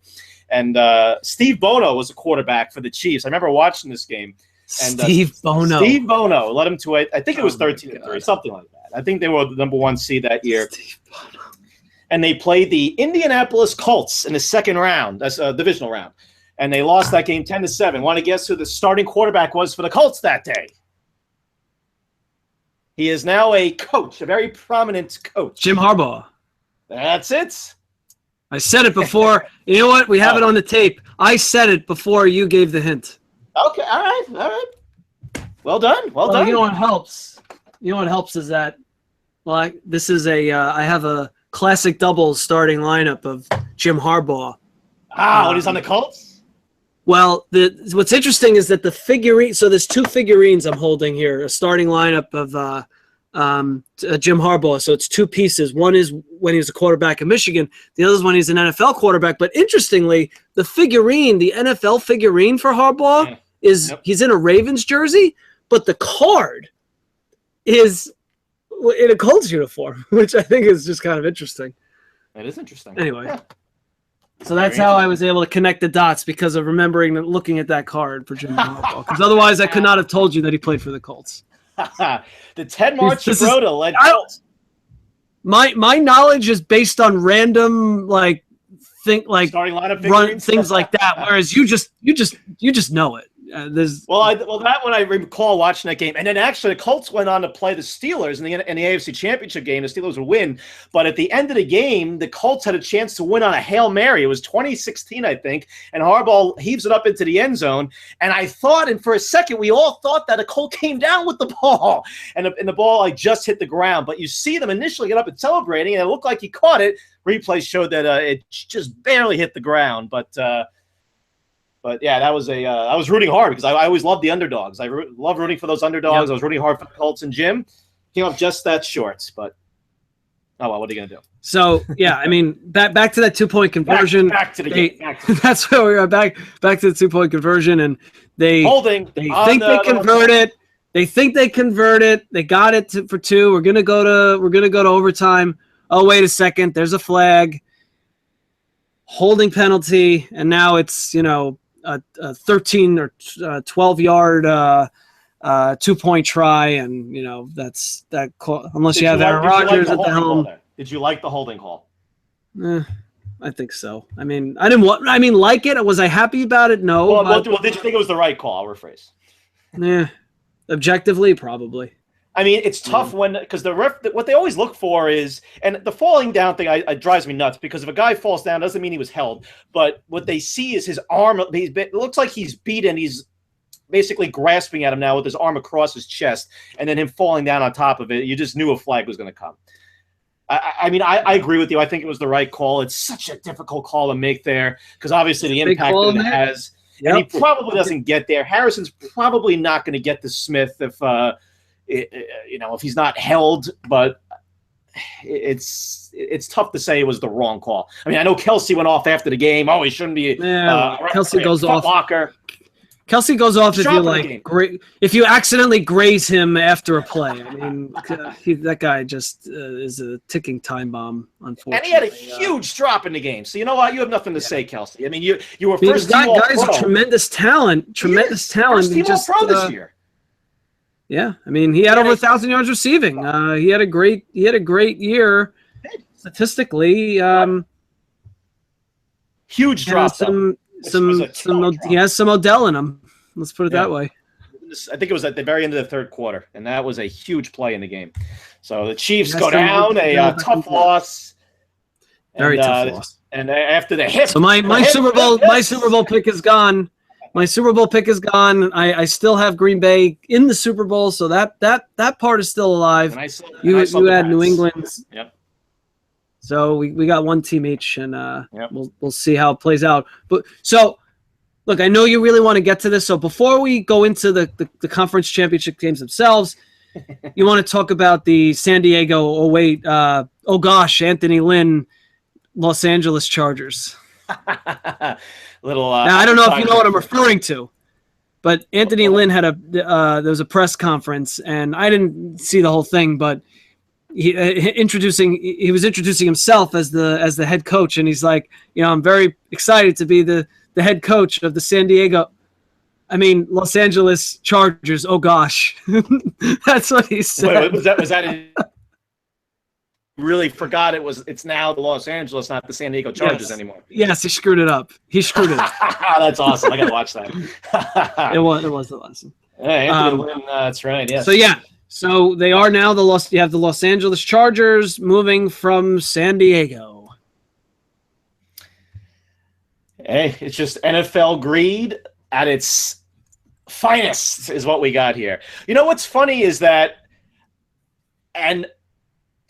and Steve Bono was a quarterback for the Chiefs. I remember watching this game. And, Steve Bono led them to I think it was 13-3, something like that. I think they were the number 1 seed that year. And they played the Indianapolis Colts in the second round. That's a divisional round. And they lost that game 10-7. Want to guess who the starting quarterback was for the Colts that day? He is now a coach, a very prominent coach. Jim Harbaugh. That's it. I said it before. You know what? We have it on the tape. I said it before you gave the hint. Okay. All right. Well done. Well done. You know what helps? Is that, this is I have a classic doubles starting lineup of Jim Harbaugh. When he's on the Colts? Well, what's interesting is that the figurine. So there's 2 figurines I'm holding here. A starting lineup of Jim Harbaugh. So it's 2 pieces. One is when he was a quarterback in Michigan. The other is when he's an NFL quarterback. But interestingly, the NFL figurine for Harbaugh he's in a Ravens jersey, but the card is in a Colts uniform, which I think is just kind of interesting. That is interesting. Anyway. Yeah. So that's how I was able to connect the dots because of looking at that card for Jim Harbaugh. Because otherwise, I could not have told you that he played for the Colts. The Ted Marchibroda led Colts. My knowledge is based on random starting lineup figurines? things like that. Whereas you just know it. That one I recall watching that game, and then actually the Colts went on to play the Steelers in the AFC Championship game. The Steelers would win, but at the end of the game, the Colts had a chance to win on a Hail Mary. It was 2016, I think, and Harbaugh heaves it up into the end zone. And I thought, and for a second, we all thought that a Colt came down with the ball, and the ball just hit the ground. But you see them initially get up and celebrating, and it looked like he caught it. replay showed that it just barely hit the ground. But yeah, that was I was rooting hard because I always loved the underdogs. I love rooting for those underdogs. Yep. I was rooting hard for the Colts and Jim. Came up just that short, but oh well, what are you gonna do? So yeah, I mean, back to that 2-point conversion. Back to the game. That's where we are. Back to the 2-point conversion, and they think they convert it. They think they convert it. They got it for 2. We're gonna go to overtime. Oh, wait a second. There's a flag. Holding penalty, and now it's a 13 or 12-yard 2-point try, and that's that call, unless you have Aaron Rodgers at the helm. Did you like the holding call? I think so. I mean, like it. Was I happy about it? No. Well, did you think it was the right call? I'll rephrase. Yeah, objectively, probably. I mean, it's tough because the ref, what they always look for is, and the falling down thing it drives me nuts because if a guy falls down, doesn't mean he was held. But what they see is his arm. It looks like he's beaten. He's basically grasping at him now with his arm across his chest, and then him falling down on top of it. You just knew a flag was going to come. I mean, I agree with you. I think it was the right call. It's such a difficult call to make there because obviously the impact that it has. Yep. And he probably doesn't get there. Harrison's probably not going to get to Smith if if he's not held. But it's tough to say it was the wrong call. I mean, I know Kelsey went off after the game. Oh, he shouldn't be. Kelsey goes off. Blocker. Kelsey goes off if you accidentally graze him after a play. I mean, that guy just is a ticking time bomb, unfortunately. And he had a huge drop in the game. So you know what? You have nothing to say, Kelsey. I mean, you were first team All-Pro. That guy's a tremendous talent. Tremendous talent. First team All-Pro this year. Yeah, I mean, he had over 1,000 yards receiving. He had a great year statistically. Huge drop. He has some Odell in him. Let's put it that way. I think it was at the very end of the third quarter, and that was a huge play in the game. So the Chiefs go down, a tough loss. Very tough loss. And after the hit, so my Super Bowl pick is gone. My Super Bowl pick is gone. I still have Green Bay in the Super Bowl, so that part is still alive. You had New England. Yep. So we got one team each, and we'll see how it plays out. But so, look, I know you really want to get to this. So before we go into the conference championship games themselves, you want to talk about the San Diego. Anthony Lynn, Los Angeles Chargers. Little. Now I don't know if you know what I'm referring to, but Anthony Lynn had there was a press conference, and I didn't see the whole thing, but. He was introducing himself as the head coach, and he's like, I'm very excited to be the head coach of the Los Angeles Chargers. Oh gosh, that's what he said. Wait, was that? Really forgot it's now the Los Angeles, not the San Diego Chargers anymore. Yes, he screwed it up. That's awesome. I gotta watch that. It was the lesson. Hey, Anthony Lynn, that's right. Yes. So yeah. So they are now you have the Los Angeles Chargers moving from San Diego. Hey, it's just NFL greed at its finest is what we got here. You know what's funny is that, and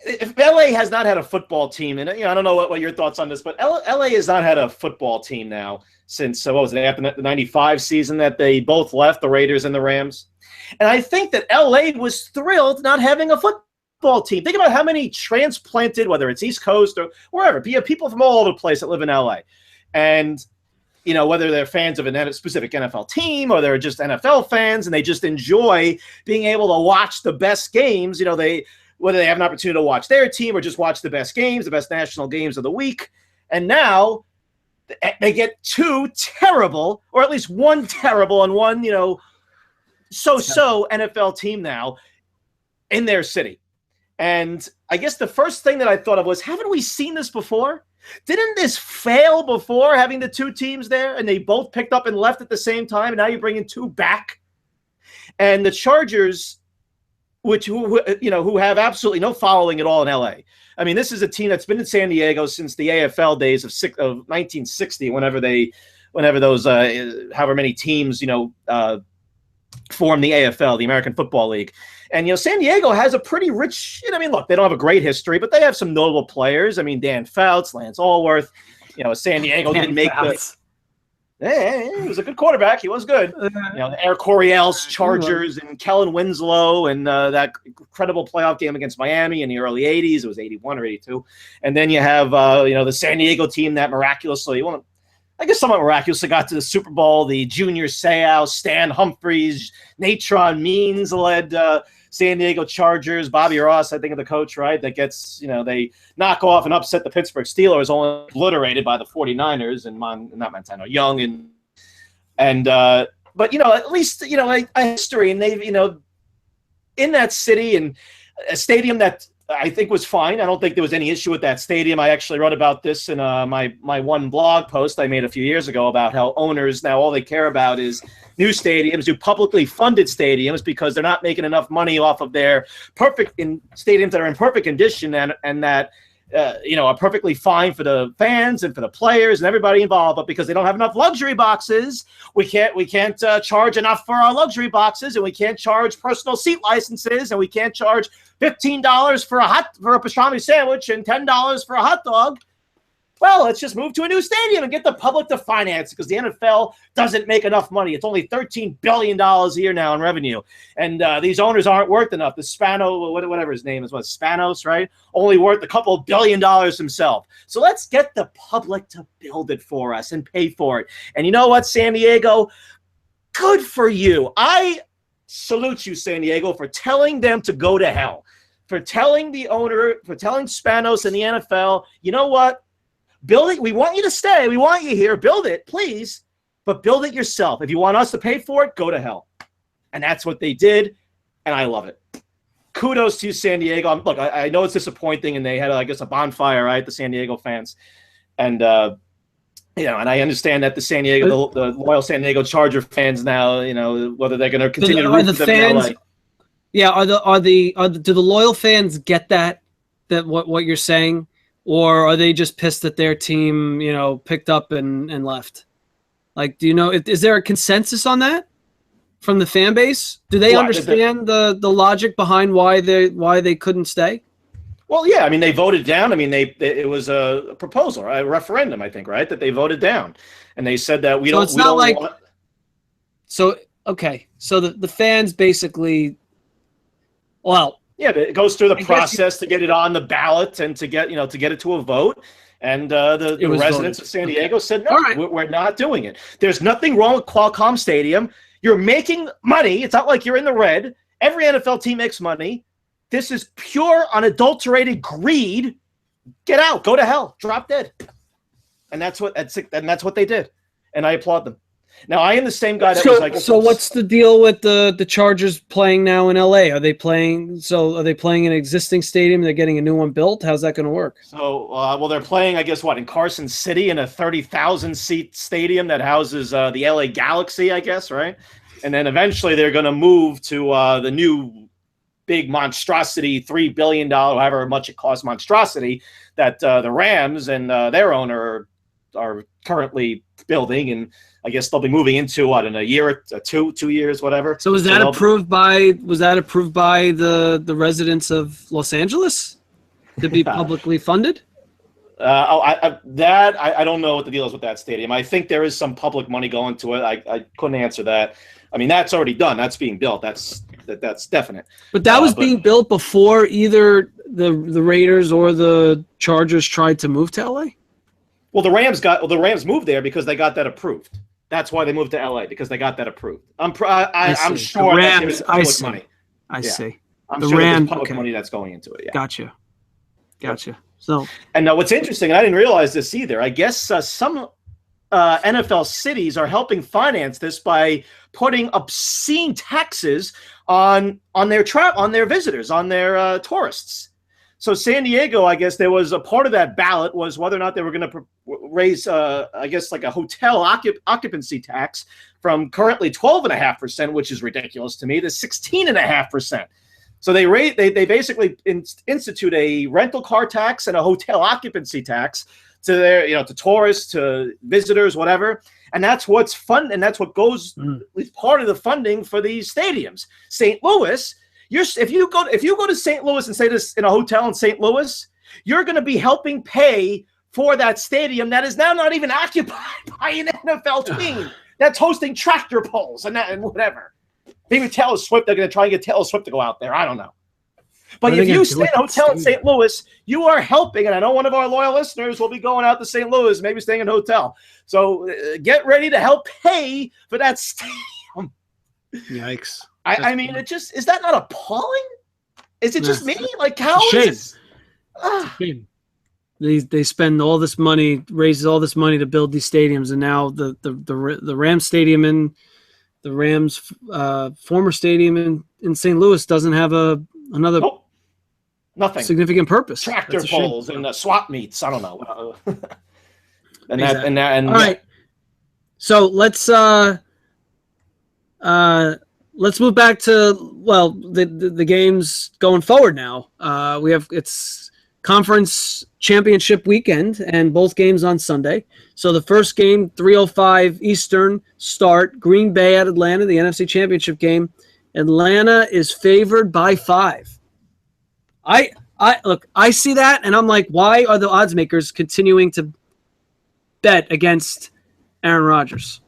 if LA has not had a football team, and I don't know what your thoughts on this, but LA has not had a football team now since after the 95 season that they both left, the Raiders and the Rams. And I think that LA was thrilled not having a football team. Think about how many transplanted, whether it's East Coast or wherever, people from all over the place that live in LA. And, whether they're fans of a specific NFL team or they're just NFL fans and they just enjoy being able to watch the best games, whether they have an opportunity to watch their team or just watch the best games, the best national games of the week. And now they get two terrible, or at least one terrible and one, so NFL team now in their city. And I guess the first thing that I thought of was, haven't we seen this before? Didn't this fail before, having the two teams there and they both picked up and left at the same time, and now you're bringing two back? And the Chargers, who have absolutely no following at all in LA. I mean, this is a team that's been in San Diego since the AFL days of 1960, whenever those however many teams form the AFL, the American Football League. And, San Diego has a pretty rich, look, they don't have a great history, but they have some notable players. I mean, Dan Fouts, Lance Allworth, San Diego didn't make the. Hey, he was a good quarterback. He was good. The Air Coryell's Chargers and Kellen Winslow and that incredible playoff game against Miami in the early 80s. It was 81 or 82. And then you have, the San Diego team that miraculously, I guess somewhat miraculously got to the Super Bowl. The Junior Seau, Stan Humphries, Natron Means led San Diego Chargers. Bobby Ross, I think, of the coach, right? That gets, they knock off and upset the Pittsburgh Steelers, only obliterated by the 49ers and not Montano, Young. But, at least, a history. And they've, in that city and a stadium that I think was fine. I don't think there was any issue with that stadium. I actually wrote about this in my one blog post I made a few years ago about how owners now all they care about is new stadiums, do publicly funded stadiums because they're not making enough money off of their stadiums that are in perfect condition and that are perfectly fine for the fans and for the players and everybody involved. But because they don't have enough luxury boxes, we can't charge enough for our luxury boxes, and we can't charge personal seat licenses, and we can't charge $15 for a pastrami sandwich and $10 for a hot dog. Well, let's just move to a new stadium and get the public to finance it because the NFL doesn't make enough money. It's only $13 billion a year now in revenue. And these owners aren't worth enough. The Spano, whatever his name is, Spanos, right? Only worth a couple of $1 billion himself. So let's get the public to build it for us and pay for it. And you know what, San Diego? Good for you. I salute you, San Diego, for telling them to go to hell. For telling the owner, for telling Spanos and the NFL, you know what? Build it. We want you to stay. We want you here. Build it, please. But build it yourself. If you want us to pay for it, go to hell. And that's what they did, and I love it. Kudos to San Diego. Look, I know it's disappointing, and they had, I guess, a bonfire, right, the San Diego fans. And, and I understand that the San Diego, the loyal San Diego Charger fans now, whether they're going to continue to root for them in LA. Yeah, do the loyal fans get that what you're saying? Or are they just pissed that their team, picked up and left? Like, do you know, is there a consensus on that from the fan base? Do they understand the logic behind why they couldn't stay? Well, yeah. I mean, they voted down. I mean, it was a proposal, a referendum, I think, right, that they voted down, and they said that So okay, so the fans basically, well. Yeah, it goes through the process to get it on the ballot and to get it to a vote. And the residents of San Diego said, no, we're not doing it. There's nothing wrong with Qualcomm Stadium. You're making money. It's not like you're in the red. Every NFL team makes money. This is pure, unadulterated greed. Get out. Go to hell. Drop dead. And that's what they did. And I applaud them. Now, I am the same guy that was like... So what's the deal with the Chargers playing now in LA? Are they playing in an existing stadium? They're getting a new one built? How's that going to work? So, they're playing, I guess, in Carson City in a 30,000-seat stadium that houses the LA Galaxy, I guess, right? And then eventually they're going to move to the new big monstrosity, $3 billion, however much it costs monstrosity, that the Rams and their owner are currently building, and I guess they'll be moving into in a year or 2 years, whatever. So was that approved by the residents of Los Angeles to be publicly funded? I don't know what the deal is with that stadium. I think there is some public money going to it. I couldn't answer that. I mean, that's already done. That's being built. That's definite. But that was being built before either the Raiders or the Chargers tried to move to LA? Well, the Rams moved there because they got that approved. That's why they moved to LA, because they got that approved. I'm sure Rams, that there's public money. I see. I'm sure there's public money that's going into it. Yeah. Gotcha. So, and what's interesting, and I didn't realize this either. I guess some NFL cities are helping finance this by putting obscene taxes on their visitors, on their tourists. So San Diego, I guess there was a part of that ballot was whether or not they were going to raise, I guess, like a hotel occupancy tax from currently 12.5%, which is ridiculous to me, to 16.5%. So they basically institute a rental car tax and a hotel occupancy tax to their, to tourists, to visitors, whatever. And that's what's fun, and that's what goes is part of the funding for these stadiums. St. Louis, if you go to St. Louis and stay in a hotel in St. Louis, you're going to be helping pay for that stadium that is now not even occupied by an NFL team that's hosting tractor pulls and whatever. Maybe Taylor Swift, they're going to try and get Taylor Swift to go out there. I don't know. But if you stay in a hotel in St. Louis, you are helping. And I know one of our loyal listeners will be going out to St. Louis, maybe staying in a hotel. So get ready to help pay for that stadium. Yikes. I mean, is that not appalling? Is it just me? Like, how is it? They spend all this money, raises all this money to build these stadiums, and now the Rams stadium and the Rams former stadium in St. Louis doesn't have another nothing significant purpose. Tractor pulls and swap meets. I don't know. and exactly. All right. So let's move back to the games going forward now. It's conference championship weekend and both games on Sunday. So the first game, 3:05 Eastern start, Green Bay at Atlanta, the NFC Championship game. Atlanta is favored by 5. I see that and I'm like, why are the odds makers continuing to bet against Aaron Rodgers?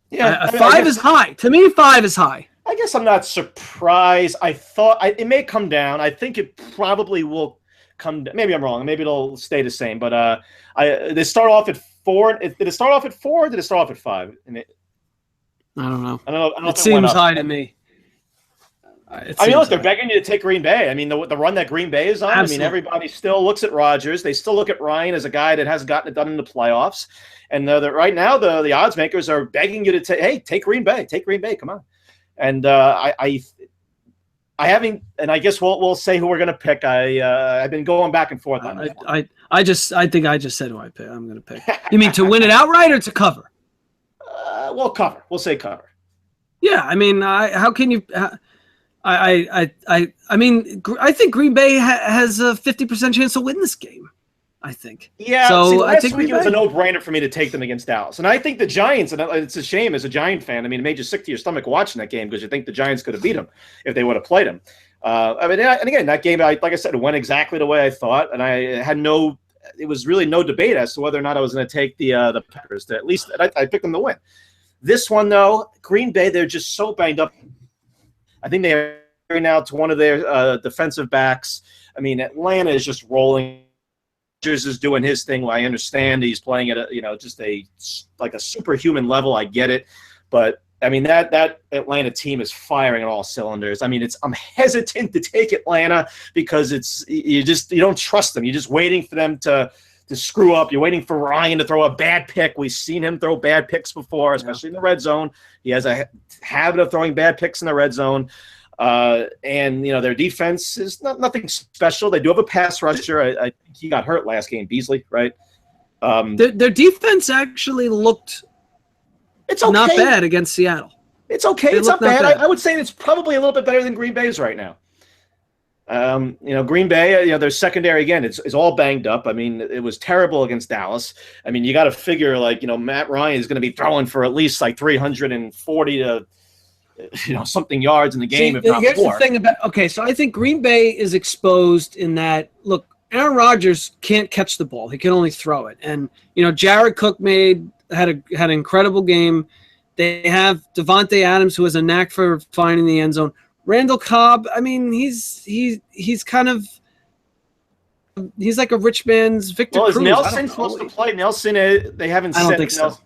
Yeah, 5 is high. To me, 5 is high. I guess I'm not surprised. I thought it may come down. I think it probably will come down. Maybe I'm wrong. Maybe it'll stay the same. But they start off at 4. Did it start off at 4 or did it start off at 5? I don't know. I don't know it seems high to me. Look, they're begging you to take Green Bay. I mean, the run that Green Bay is on, Absolutely. I mean, everybody still looks at Rodgers. They still look at Ryan as a guy that hasn't gotten it done in the playoffs. And right now, the odds makers are begging you to take Green Bay. Take Green Bay. Come on. And I haven't, and I guess we'll say who we're going to pick. I've been going back and forth on that. I think I just said who I pick. I'm going to pick. You mean to win it outright or to cover? We'll cover. We'll say cover. Yeah, I mean, how can you? I mean, I think Green Bay has a 50% chance to win this game. I think. Yeah. So last week it was a no-brainer for me to take them against Dallas, and I think the Giants. And it's a shame as a Giant fan. I mean, it made you sick to your stomach watching that game because you think the Giants could have beat them if they would have played them. I mean, and again, that game, like I said, it went exactly the way I thought, and I had no. It was really no debate as to whether or not I was going to take the Packers to at least. I picked them to win. This one, though, Green Bay, they're just so banged up. I think they are now to one of their defensive backs. I mean, Atlanta is just rolling. Rodgers is doing his thing. Well, I understand he's playing at just a superhuman level. I get it, but I mean that Atlanta team is firing on all cylinders. I mean, I'm hesitant to take Atlanta because you don't trust them. You're just waiting for them to screw up. You're waiting for Ryan to throw a bad pick. We've seen him throw bad picks before, especially in the red zone. He has a habit of throwing bad picks in the red zone. And their defense is nothing special. They do have a pass rusher. I think he got hurt last game, Beasley, right? Their defense actually looked not bad against Seattle. It's okay. It's not bad. I would say it's probably a little bit better than Green Bay's right now. Green Bay, their secondary, again, it's all banged up. I mean, it was terrible against Dallas. I mean, you got to figure Matt Ryan is going to be throwing for at least 340 to something yards in the game. If not here's more. The thing about so I think Green Bay is exposed in that. Look, Aaron Rodgers can't catch the ball; he can only throw it. And Jared Cook had an incredible game. They have Devontae Adams, who has a knack for finding the end zone. Randall Cobb, I mean, he's kind of he's like a rich man's Victor Cruz. Is Nelson supposed to play? Nelson, they haven't. I don't think so.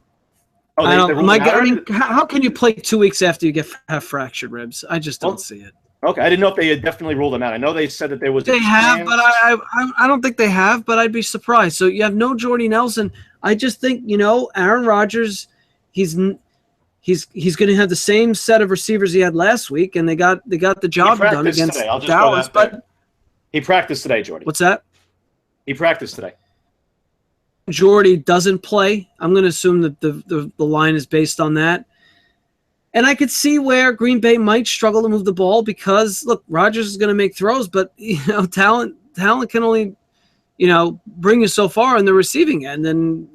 How can you play 2 weeks after you have fractured ribs? I just don't see it. Okay, I didn't know if they had definitely ruled him out. I know they said that there was. They have, but I don't think they have. But I'd be surprised. So you have no Jordy Nelson. I just think Aaron Rodgers. He's going to have the same set of receivers he had last week, and they got the job done against Dallas. But he practiced today, Jordy. What's that? He practiced today. Jordy doesn't play. I'm going to assume that the line is based on that. And I could see where Green Bay might struggle to move the ball because, look, Rodgers is going to make throws, but talent can only, bring you so far in the receiving end. And,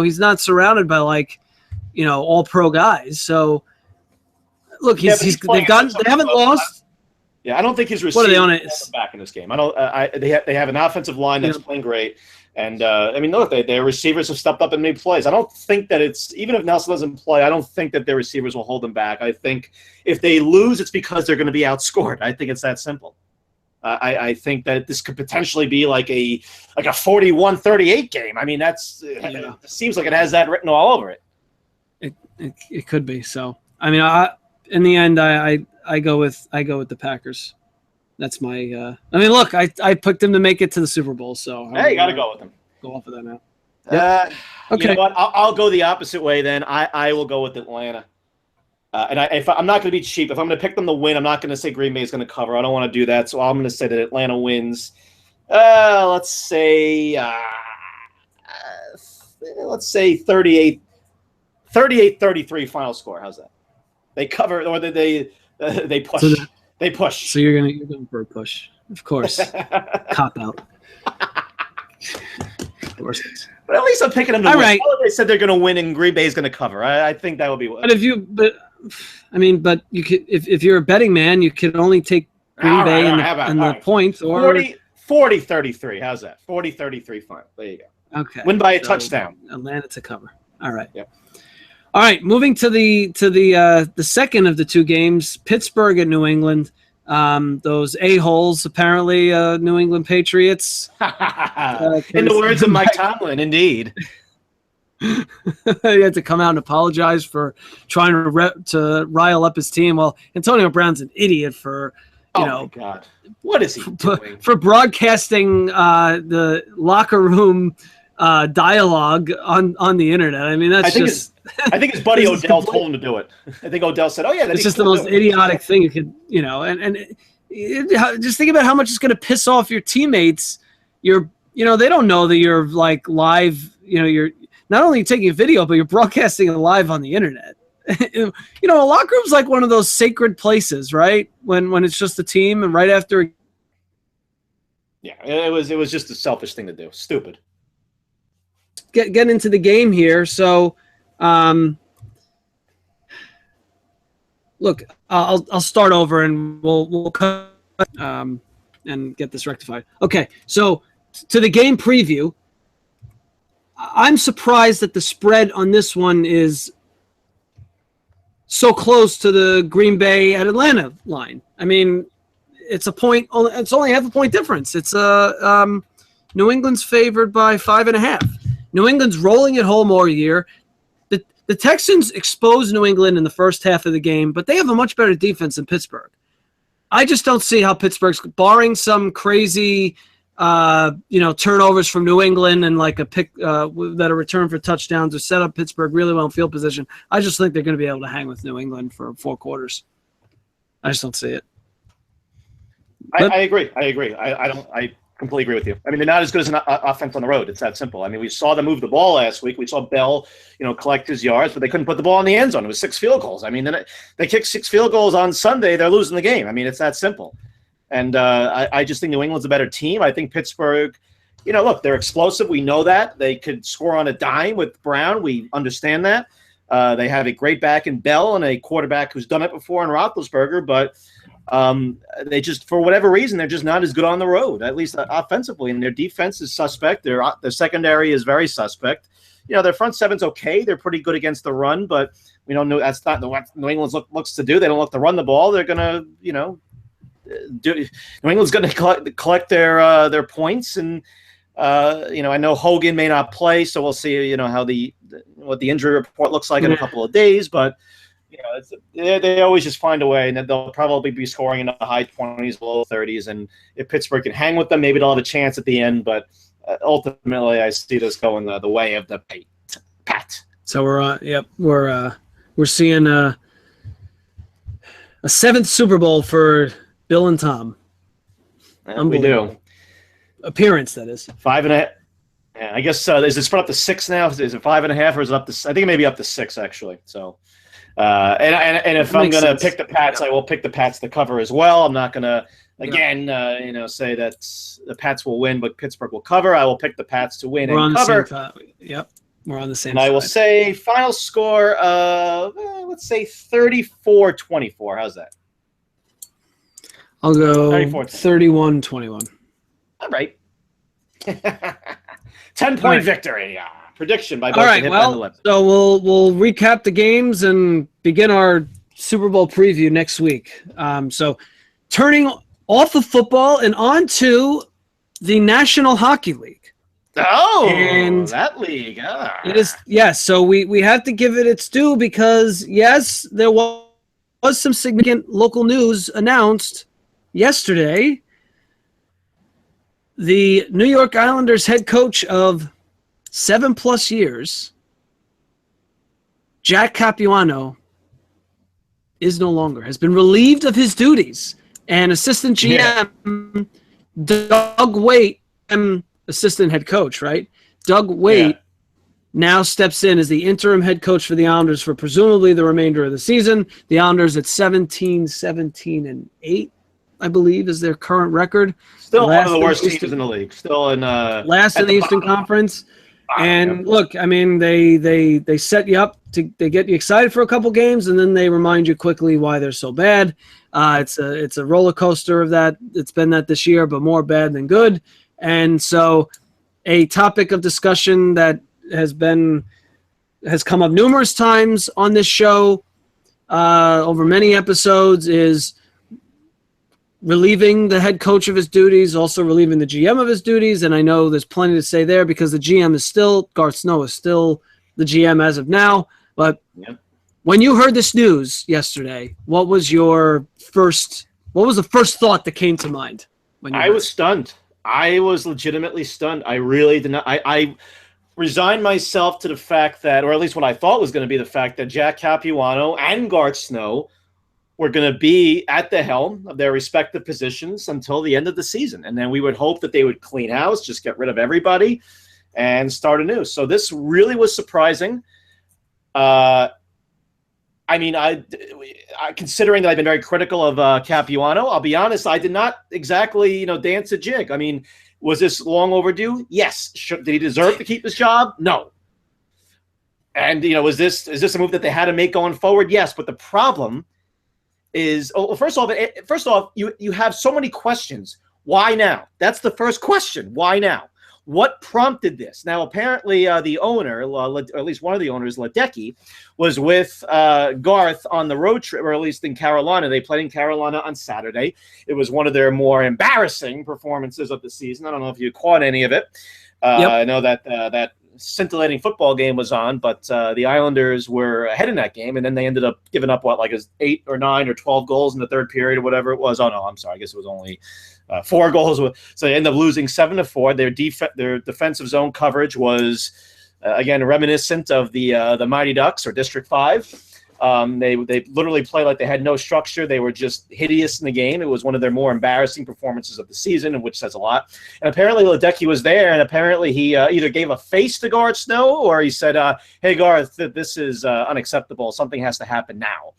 he's not surrounded by all pro guys. So look, they haven't lost. Yeah, I don't think his receivers are back in this game. I don't. They have an offensive line that's playing great, and look, their receivers have stepped up and made plays. I don't think that even if Nelson doesn't play, I don't think that their receivers will hold them back. I think if they lose, it's because they're going to be outscored. I think it's that simple. I think that this could potentially be like a 41-38 game. I mean, it seems like it has that written all over it. It could be. So I mean, in the end, I go with the Packers. That's my. Look, I picked them to make it to the Super Bowl, so you got to go with them. Go off of that now. Okay. You know what? I'll go the opposite way then. I will go with Atlanta. If I'm not going to be cheap, if I'm going to pick them to win, I'm not going to say Green Bay is going to cover. I don't want to do that, so I'm going to say that Atlanta wins. Let's say 38-33 final score. How's that? They cover, or they push. They push. So you're going for a push, of course. Cop out. Of course. But at least I'm picking them to win. Right. They said they're going to win, and Green Bay is going to cover. I think that would be. But but you could, if you're a betting man, you could only take Green Bay and the points, or 40-33. How's that? 40-33 final. There you go. Okay. Win by a touchdown. Atlanta to cover. All right. Yep. All right, moving to the second of the two games, Pittsburgh at New England. Those a-holes, apparently, New England Patriots. In the words of Mike Tomlin, indeed. He had to come out and apologize for trying to rile up his team. Well, Antonio Brown's an idiot for, my God. What is he doing? For broadcasting the locker room dialogue on the internet. I mean, I think his buddy Odell told him to do it. I think Odell said, "Oh yeah, it's just the most idiotic thing you could, just think about how much it's going to piss off your teammates. They don't know that you're like live. You're not only taking a video, but you're broadcasting it live on the internet. A locker room's like one of those sacred places, right? When it's just a team, and right after. Yeah, it was just a selfish thing to do. Stupid. Get into the game here. So, look, I'll start over and we'll cut and get this rectified. Okay, so to the game preview, I'm surprised that the spread on this one is so close to the Green Bay at Atlanta line. I mean, it's a point. It's only half a point difference. It's New England's favored by 5.5. New England's rolling at home all year. The Texans exposed New England in the first half of the game, but they have a much better defense than Pittsburgh. I just don't see how Pittsburgh's, barring some crazy, turnovers from New England and like a pick that are returned for touchdowns or set up Pittsburgh really well in field position. I just think they're going to be able to hang with New England for 4 quarters. I just don't see it. I agree. I completely agree with you. I mean, they're not as good as an offense on the road. It's that simple. I mean, we saw them move the ball last week. We saw Bell, collect his yards, but they couldn't put the ball in the end zone. It was 6 field goals. I mean, then they kicked 6 field goals on Sunday. They're losing the game. I mean, it's that simple. And I just think New England's a better team. I think Pittsburgh, look, they're explosive. We know that. They could score on a dime with Brown. We understand that. They have a great back in Bell and a quarterback who's done it before in Roethlisberger, but they just, for whatever reason, they're just not as good on the road, at least offensively. And their defense is suspect. Their secondary is very suspect. Their front seven's okay. They're pretty good against the run, but we don't know that's not what New England looks to do. They don't look to run the ball. They're gonna, New England's going to collect their points, and I know Hogan may not play, so we'll see. How what the injury report looks like in a couple of days, but they always just find a way, and they'll probably be scoring in the high 20s, low 30s, and if Pittsburgh can hang with them, maybe they'll have a chance at the end. But ultimately, I see this going the way of the Pat. So we're seeing a 7th Super Bowl for Bill and Tom. Yeah, we do. Appearance, that is. 5.5. Yeah, I guess is it spread up to 6 now? Is it 5.5 or is it up to? I think it may be up to 6 actually. So, and if I'm going to pick the Pats, I will pick the Pats to cover as well. I'm not going to say that the Pats will win, but Pittsburgh will cover. I will pick the Pats to win and cover. Yep. We're on the same And side. I will say final score, let's say 34-24. How's that? I'll go 34-24. 31-21. All right. 10-point victory. Prediction by both All right, Hip and the Lip. so we'll recap the games and begin our Super Bowl preview next week. So turning off of football and on to the National Hockey League. Oh, and that league. It is, yes. So we have to give it its due because, yes, there was some significant local news announced yesterday. The New York Islanders head coach of 7+ years, Jack Capuano, has been relieved of his duties. And assistant GM Doug Waite, assistant head coach, right? Doug Waite now steps in as the interim head coach for the Islanders for presumably the remainder of the season. The Islanders at 17-17-8, I believe, is their current record. Still one of the worst teams in the league. Still in last in the Eastern Conference. And look, I mean, they set you up they get you excited for a couple games, and then they remind you quickly why they're so bad. It's a roller coaster of that. It's been that this year, but more bad than good. And so, a topic of discussion that has come up numerous times on this show over many episodes is relieving the head coach of his duties, also relieving the GM of his duties. And I know there's plenty to say there because the GM is still, Garth Snow is still the GM as of now. But when you heard this news yesterday, what was the first thought that came to mind? I was stunned. I was legitimately stunned. I really did not. I resigned myself to the fact that, or at least what I thought was going to be the fact that Jack Capuano and Garth Snow were going to be at the helm of their respective positions until the end of the season. And then we would hope that they would clean house, just get rid of everybody and start anew. So this really was surprising. I mean, considering that I've been very critical of Capuano, I'll be honest, I did not exactly, dance a jig. I mean, was this long overdue? Yes. Did he deserve to keep his job? No. And, is this a move that they had to make going forward? Yes. But the problem is, first off, you have so many questions. Why now? That's the first question. Why now? What prompted this? Now, apparently, the owner, or at least one of the owners, Ledecky, was with Garth on the road trip, or at least in Carolina. They played in Carolina on Saturday. It was one of their more embarrassing performances of the season. I don't know if you caught any of it. I know that that scintillating football game was on, but the Islanders were ahead in that game, and then they ended up giving up 8 or 9 or 12 goals in the third period or whatever it was. Oh no, I'm sorry. I guess it was only 4 goals. So they ended up losing 7-4. Their defensive zone coverage was again reminiscent of the Mighty Ducks or District 5. They literally played like they had no structure. They were just hideous in the game. It was one of their more embarrassing performances of the season, which says a lot. And apparently Ledecky was there, and apparently he either gave a face to Garth Snow or he said, hey, Garth, this is unacceptable. Something has to happen now.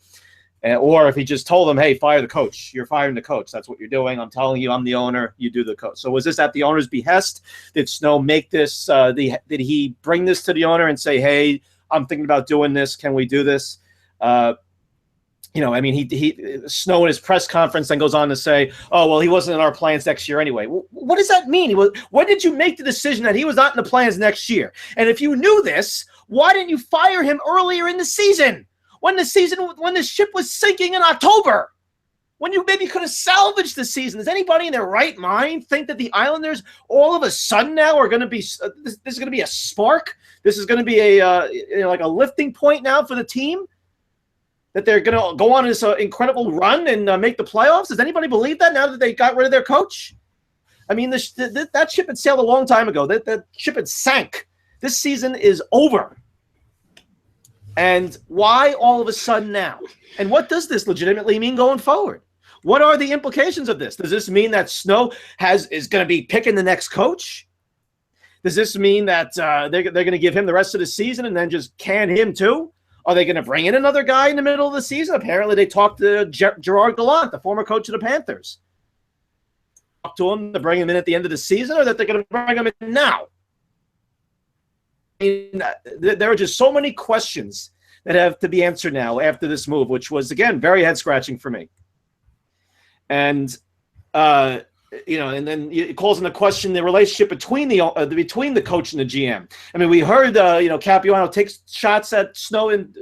Or if he just told him, hey, fire the coach. You're firing the coach. That's what you're doing. I'm telling you, I'm the owner. You do the coach. So was this at the owner's behest? Did Snow make this? Did he bring this to the owner and say, hey, I'm thinking about doing this. Can we do this? I mean, he Snow in his press conference then goes on to say, oh, well, he wasn't in our plans next year anyway. Well, what does that mean? When did you make the decision that he was not in the plans next year? And if you knew this, why didn't you fire him earlier in the season? When the ship was sinking in October, when you maybe could have salvaged the season. Does anybody in their right mind think that the Islanders all of a sudden now are going to be this is going to be a spark? This is going to be a lifting point now for the team, that they're going to go on this incredible run and make the playoffs? Does anybody believe that now that they got rid of their coach? I mean, that ship had sailed a long time ago. That ship had sank. This season is over. And why all of a sudden now? And what does this legitimately mean going forward? What are the implications of this? Does this mean that Snow is going to be picking the next coach? Does this mean that they're going to give him the rest of the season and then just can him too? Are they going to bring in another guy in the middle of the season? Apparently, they talked to Gerard Gallant, the former coach of the Panthers. Talk to him to bring him in at the end of the season, or that they're going to bring him in now? mean, there are just so many questions that have to be answered now after this move, which was, again, very head-scratching for me. And, and then it calls into question the relationship between the coach and the GM. I mean, we heard, Capuano take shots at Snow in,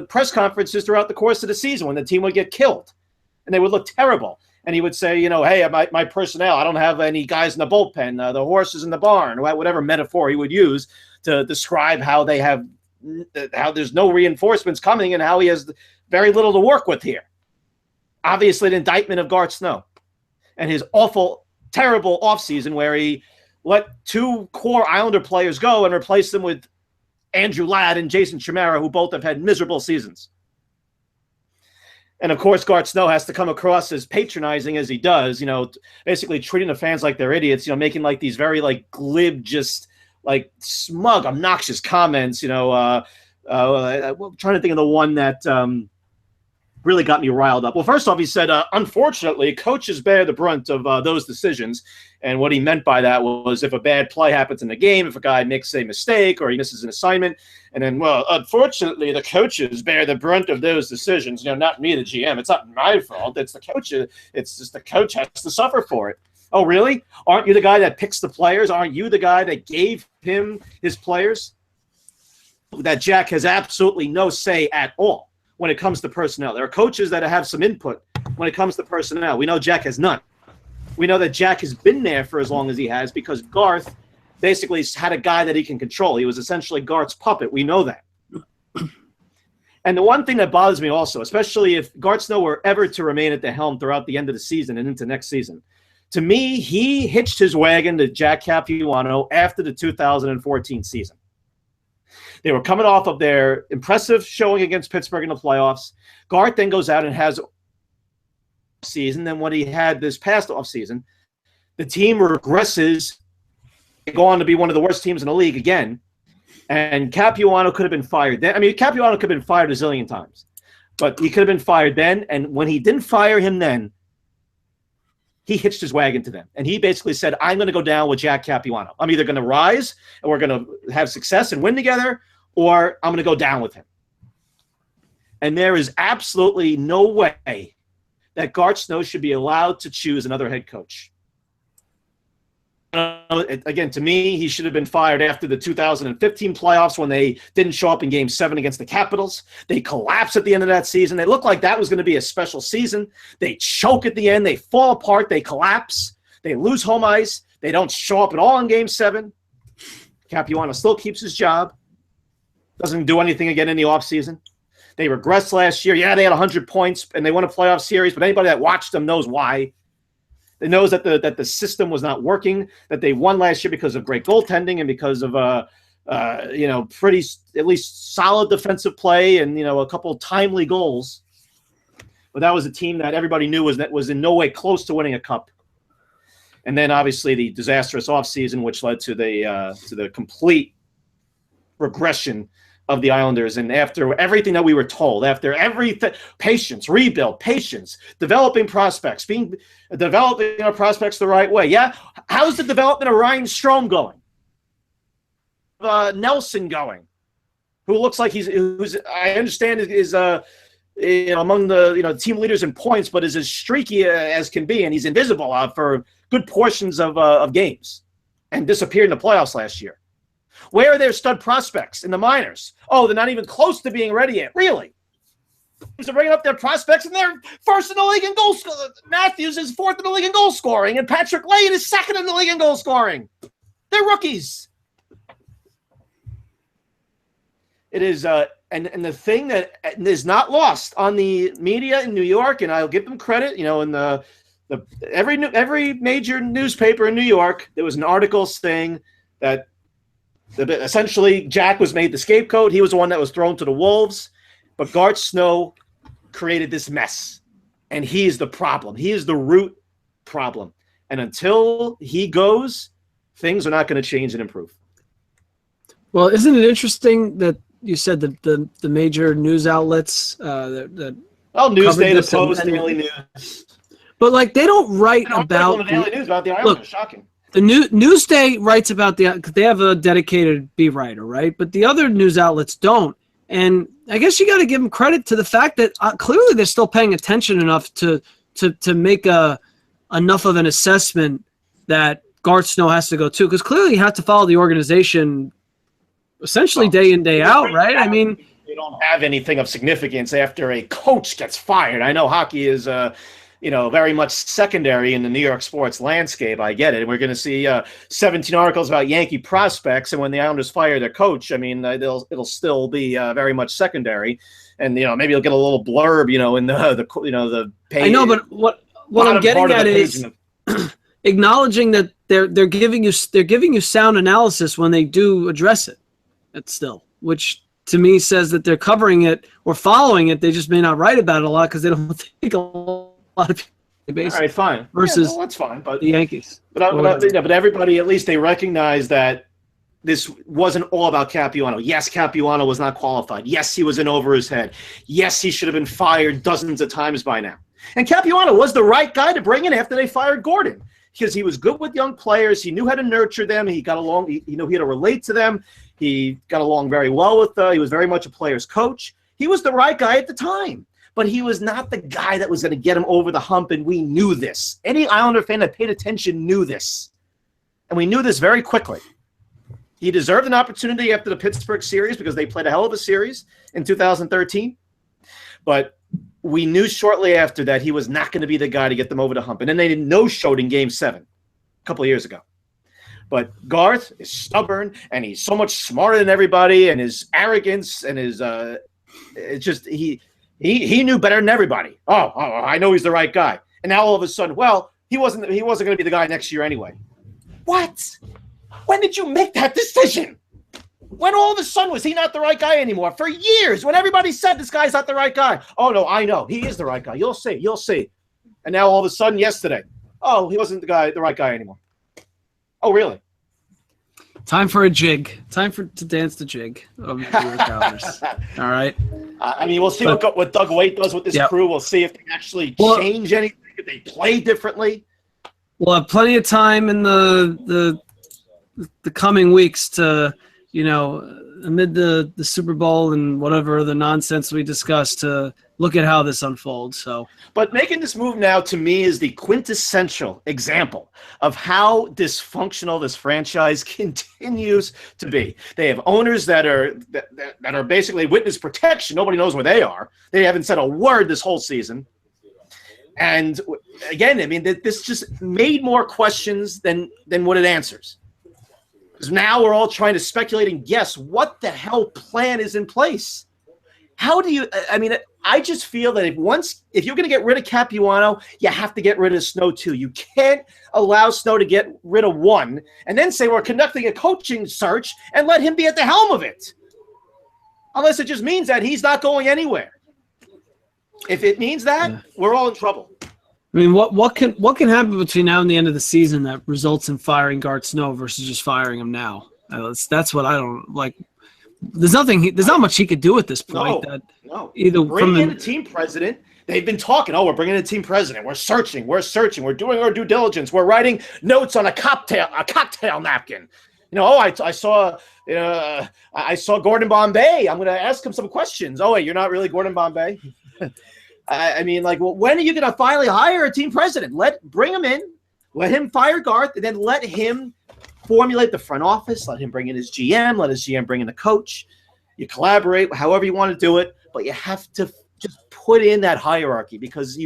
press conferences throughout the course of the season when the team would get killed and they would look terrible. And he would say, hey, my personnel, I don't have any guys in the bullpen, the horses in the barn, whatever metaphor he would use to describe how there's no reinforcements coming and how he has very little to work with here. Obviously, an indictment of Garth Snow and his awful, terrible offseason where he let 2 core Islander players go and replaced them with Andrew Ladd and Jason Chimera, who both have had miserable seasons. And, of course, Garth Snow has to come across as patronizing as he does, basically treating the fans like they're idiots, making like these very glib, just like smug, obnoxious comments, I'm trying to think of the one that really got me riled up. Well, first off, he said, unfortunately, coaches bear the brunt of those decisions. And what he meant by that was if a bad play happens in the game, if a guy makes a mistake or he misses an assignment, and then, well, unfortunately, the coaches bear the brunt of those decisions. Not me, the GM. It's not my fault. It's the coach. It's just the coach has to suffer for it. Oh, really? Aren't you the guy that picks the players? Aren't you the guy that gave him his players? That Jack has absolutely no say at all when it comes to personnel. There are coaches that have some input when it comes to personnel. We know Jack has none. We know that Jack has been there for as long as he has because Garth basically had a guy that he can control. He was essentially Garth's puppet. We know that. And the one thing that bothers me also, especially if Garth Snow were ever to remain at the helm throughout the end of the season and into next season, to me, he hitched his wagon to Jack Capuano after the 2014 season. They were coming off of their impressive showing against Pittsburgh in the playoffs. Garth then goes out and has a season. Then what he had this past offseason, the team regresses. They go on to be one of the worst teams in the league again. And Capuano could have been fired then. I mean, Capuano could have been fired a zillion times. But he could have been fired then. And when he didn't fire him then, he hitched his wagon to them. And he basically said, I'm going to go down with Jack Capuano. I'm either going to rise and we're going to have success and win together, or I'm going to go down with him. And there is absolutely no way that Garth Snow should be allowed to choose another head coach. Again, to me, he should have been fired after the 2015 playoffs when they didn't show up in Game 7 against the Capitals. They collapsed at the end of that season. They looked like that was going to be a special season. They choke at the end. They fall apart. They collapse. They lose home ice. They don't show up at all in Game 7. Capuano still keeps his job. Doesn't do anything again in the offseason. They regressed last year. Yeah, they had 100 points, and they won a playoff series, but anybody that watched them knows why. They knows that the system was not working, that they won last year because of great goaltending and because of pretty at least solid defensive play and a couple timely goals. But that was a team that everybody knew was in no way close to winning a cup. And then obviously the disastrous offseason, which led to the complete regression of the Islanders. And after everything that we were told, after everything, patience, rebuild, patience, developing prospects, developing our prospects the right way. Yeah. How's the development of Ryan Strome going? Nelson going, who looks like who's I understand is among the team leaders in points, but is as streaky as can be, and he's invisible for good portions of games, and disappeared in the playoffs last year. Where are their stud prospects in the minors? Oh, they're not even close to being ready yet. Really? They're bringing up their prospects, and they're first in the league in goal scoring. Matthews is fourth in the league in goal scoring, and Patrick Lane is second in the league in goal scoring. They're rookies. It is, and the thing that is not lost on the media in New York, and I'll give them credit, in every major newspaper in New York, there was an article saying that essentially Jack was made the scapegoat. He was the one that was thrown to the wolves, but Garth Snow created this mess, and he is the problem. He is the root problem, and until he goes, things are not going to change and improve. Well, isn't it interesting that you said that the major news outlets that Newsday, the Post, Daily News, but they don't write about the Daily News about the Islanders. Shocking. The Newsday writes about because they have a dedicated beat writer, right? But the other news outlets don't. And I guess you got to give them credit to the fact that clearly they're still paying attention enough to make enough of an assessment that Garth Snow has to go too, because clearly you have to follow the organization essentially day in, day out, right? I mean, you don't have anything of significance after a coach gets fired. I know hockey is, very much secondary in the New York sports landscape. I get it. We're going to see 17 articles about Yankee prospects, and when the Islanders fire their coach, I mean, it'll still be very much secondary. And maybe you'll get a little blurb, in the page. I know, but what I'm getting at is acknowledging that they're giving you sound analysis when they do address it. It's still, which to me says that they're covering it or following it. They just may not write about it a lot because they don't think a lot of people. All right, fine. Versus that's fine. But the Yankees. But everybody, at least they recognize that this wasn't all about Capuano. Yes, Capuano was not qualified. Yes, he was in over his head. Yes, he should have been fired dozens of times by now. And Capuano was the right guy to bring in after they fired Gordon, because he was good with young players. He knew how to nurture them. He got along. He knew how to relate to them. He got along very well with he was very much a player's coach. He was the right guy at the time, but he was not the guy that was going to get him over the hump, and we knew this. Any Islander fan that paid attention knew this, and we knew this very quickly. He deserved an opportunity after the Pittsburgh series because they played a hell of a series in 2013, but we knew shortly after that he was not going to be the guy to get them over the hump. And then they no-showed in Game 7 a couple of years ago. But Garth is stubborn, and he's so much smarter than everybody, and his arrogance and his it's just he knew better than everybody. Oh, I know he's the right guy. And now all of a sudden, well, he wasn't going to be the guy next year anyway. What? When did you make that decision? When all of a sudden was he not the right guy anymore? For years, when everybody said this guy's not the right guy. Oh, no, I know. He is the right guy. You'll see. And now all of a sudden yesterday, oh, he wasn't the right guy anymore. Oh, really? Time for a jig. Time to dance the jig of the New York Islanders. All right? I mean, we'll see what Doug Waite does with this crew. We'll see if they actually change anything, if they play differently. We'll have plenty of time in the coming weeks to – amid the Super Bowl and whatever the nonsense we discussed, to look at how this unfolds. So, but making this move now to me is the quintessential example of how dysfunctional this franchise continues to be. They have owners that are basically witness protection. Nobody knows where they are. They haven't said a word this whole season. And again, I mean, this just made more questions than what it answers. Because now we're all trying to speculate and guess what the hell plan is in place. How do you – I mean, I just feel that if you're going to get rid of Capuano, you have to get rid of Snow too. You can't allow Snow to get rid of one and then say we're conducting a coaching search and let him be at the helm of it. Unless it just means that he's not going anywhere. If it means that, we're all in trouble. I mean, what can happen between now and the end of the season that results in firing Garth Snow versus just firing him now? That's what I don't like. There's not much he could do at this point. No. Either bring in a team president. They've been talking. Oh, we're bringing in a team president. We're searching. We're doing our due diligence. We're writing notes on a cocktail napkin. I saw Gordon Bombay. I'm going to ask him some questions. Oh, wait, you're not really Gordon Bombay? I mean, when are you going to finally hire a team president? Bring him in, let him fire Garth, and then let him formulate the front office. Let him bring in his GM. Let his GM bring in the coach. You collaborate, however you want to do it, but you have to just put in that hierarchy, because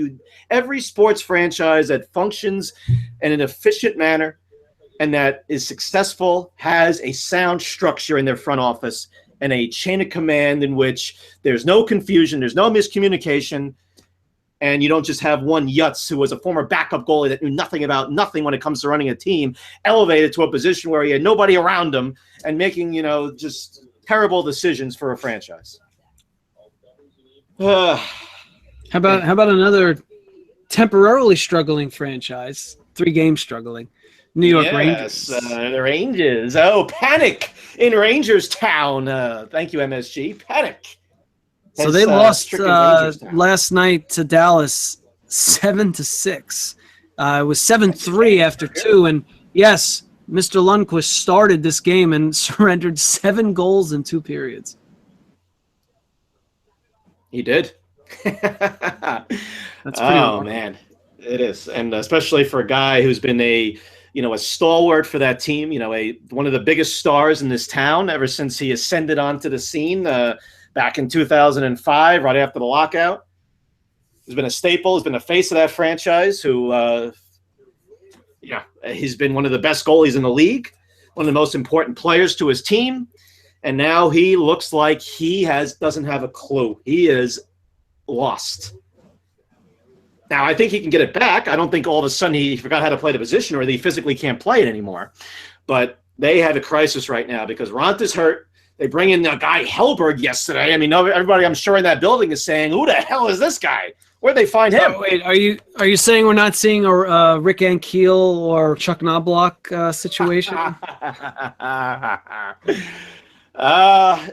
every sports franchise that functions in an efficient manner and that is successful has a sound structure in their front office and a chain of command in which there's no confusion, there's no miscommunication. And you don't just have one Yutz who was a former backup goalie that knew nothing about nothing when it comes to running a team, elevated to a position where he had nobody around him and making, just terrible decisions for a franchise. How about another temporarily struggling franchise, 3 games struggling? New York Rangers. The Rangers. Oh, panic in Rangers Town. Thank you, MSG. Panic. So they lost last night to Dallas 7-6. It was 7-3 after 2, and Yes, Mr. Lundqvist started this game and surrendered 7 goals in 2 periods. He did. That's pretty oh man, it is, and especially for a guy who's been a stalwart for that team. One of the biggest stars in this town ever since he ascended onto the scene back in 2005, right after the lockout. He's been a staple. He's been a face of that franchise. He's been one of the best goalies in the league, one of the most important players to his team. And now he looks like he doesn't have a clue. He is lost. Now, I think he can get it back. I don't think all of a sudden he forgot how to play the position or that he physically can't play it anymore. But they have a crisis right now because Ronta's hurt. They bring in the guy Hellberg yesterday. I mean, everybody I'm sure in that building is saying, who the hell is this guy? Where'd they find him? Oh, wait, are you saying we're not seeing a Rick Ankiel or Chuck Knobloch situation? I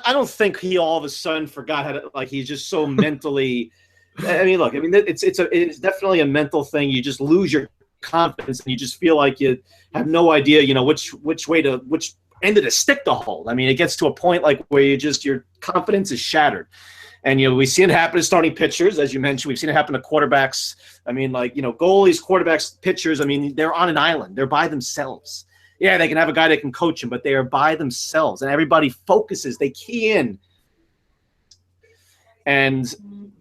don't think he all of a sudden forgot how to, he's just so mentally. It's definitely a mental thing. You just lose your confidence and you just feel like you have no idea, which end of the stick to hold. I mean, it gets to a point where your confidence is shattered. And, we've seen it happen to starting pitchers, as you mentioned. We've seen it happen to quarterbacks. I mean, goalies, quarterbacks, pitchers. I mean, they're on an island. They're by themselves. Yeah, they can have a guy that can coach them, but they are by themselves. And everybody focuses. They key in. And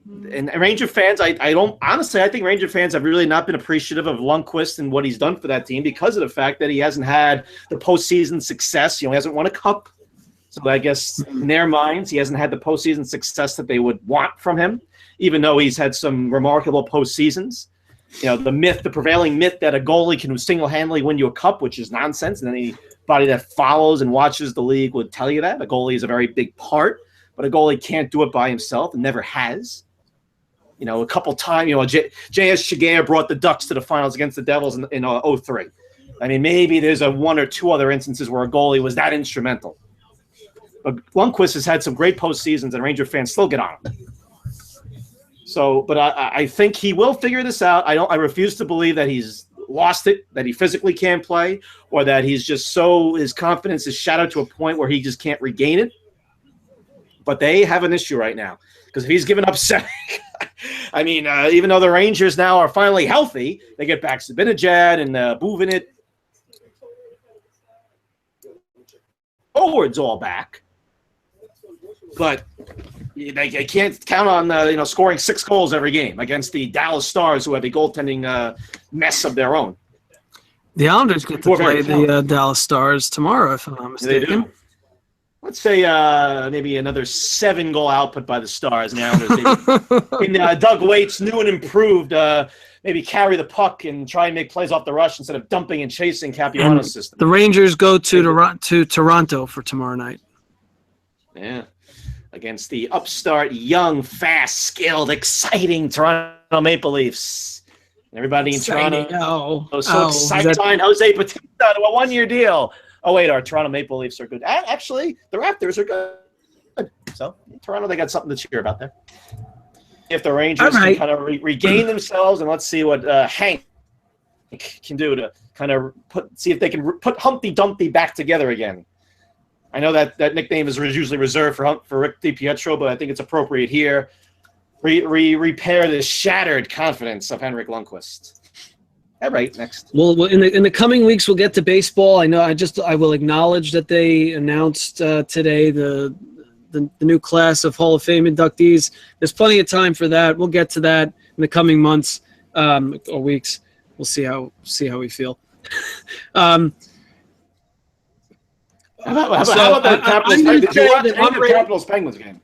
Ranger fans, I think Ranger fans have really not been appreciative of Lundqvist and what he's done for that team because of the fact that he hasn't had the postseason success. He hasn't won a cup. So I guess in their minds, he hasn't had the postseason success that they would want from him, even though he's had some remarkable postseasons. The prevailing myth that a goalie can single-handedly win you a cup, which is nonsense. And anybody that follows and watches the league would tell you that. A goalie is a very big part, but a goalie can't do it by himself and never has. A couple times, J.S. Shigeya brought the Ducks to the finals against the Devils in 2003. I mean, maybe there's one or two other instances where a goalie was that instrumental. But Lundqvist has had some great postseasons, and Ranger fans still get on him. So, but I think he will figure this out. I refuse to believe that he's lost it, that he physically can't play, or that he's just his confidence is shattered to a point where he just can't regain it. But they have an issue right now because if he's given up 7, I mean, even though the Rangers now are finally healthy, they get back Zibanejad and Buvinit. Forwards all back, but they can't count on scoring 6 goals every game against the Dallas Stars, who have a goaltending mess of their own. The Islanders get to play the Dallas Stars tomorrow, if I'm not mistaken. They do. Let's say maybe another 7-goal output by the Stars. Now, in Doug Waite's new and improved, maybe carry the puck and try and make plays off the rush instead of dumping and chasing Capuano's system. The Rangers go to Toronto for tomorrow night. Yeah, against the upstart, young, fast, skilled, exciting Toronto Maple Leafs. And everybody in Toronto was so excited to sign Jose Bautista to a 1-year deal. Oh, wait, our Toronto Maple Leafs are good. Actually, the Raptors are good. So, Toronto, they got something to cheer about there. If the Rangers can kind of regain themselves, and let's see what Hank can do to kind of see if they can put Humpty Dumpty back together again. I know that nickname is usually reserved for Rick DiPietro, but I think it's appropriate here. Repair the shattered confidence of Henrik Lundqvist. All right, next. Well, in the coming weeks, we'll get to baseball. I will acknowledge that they announced today the new class of Hall of Fame inductees. There's plenty of time for that. We'll get to that in the coming months or weeks. We'll see how we feel. How about the Capitals? Did you watch any of the Capitals Penguins game?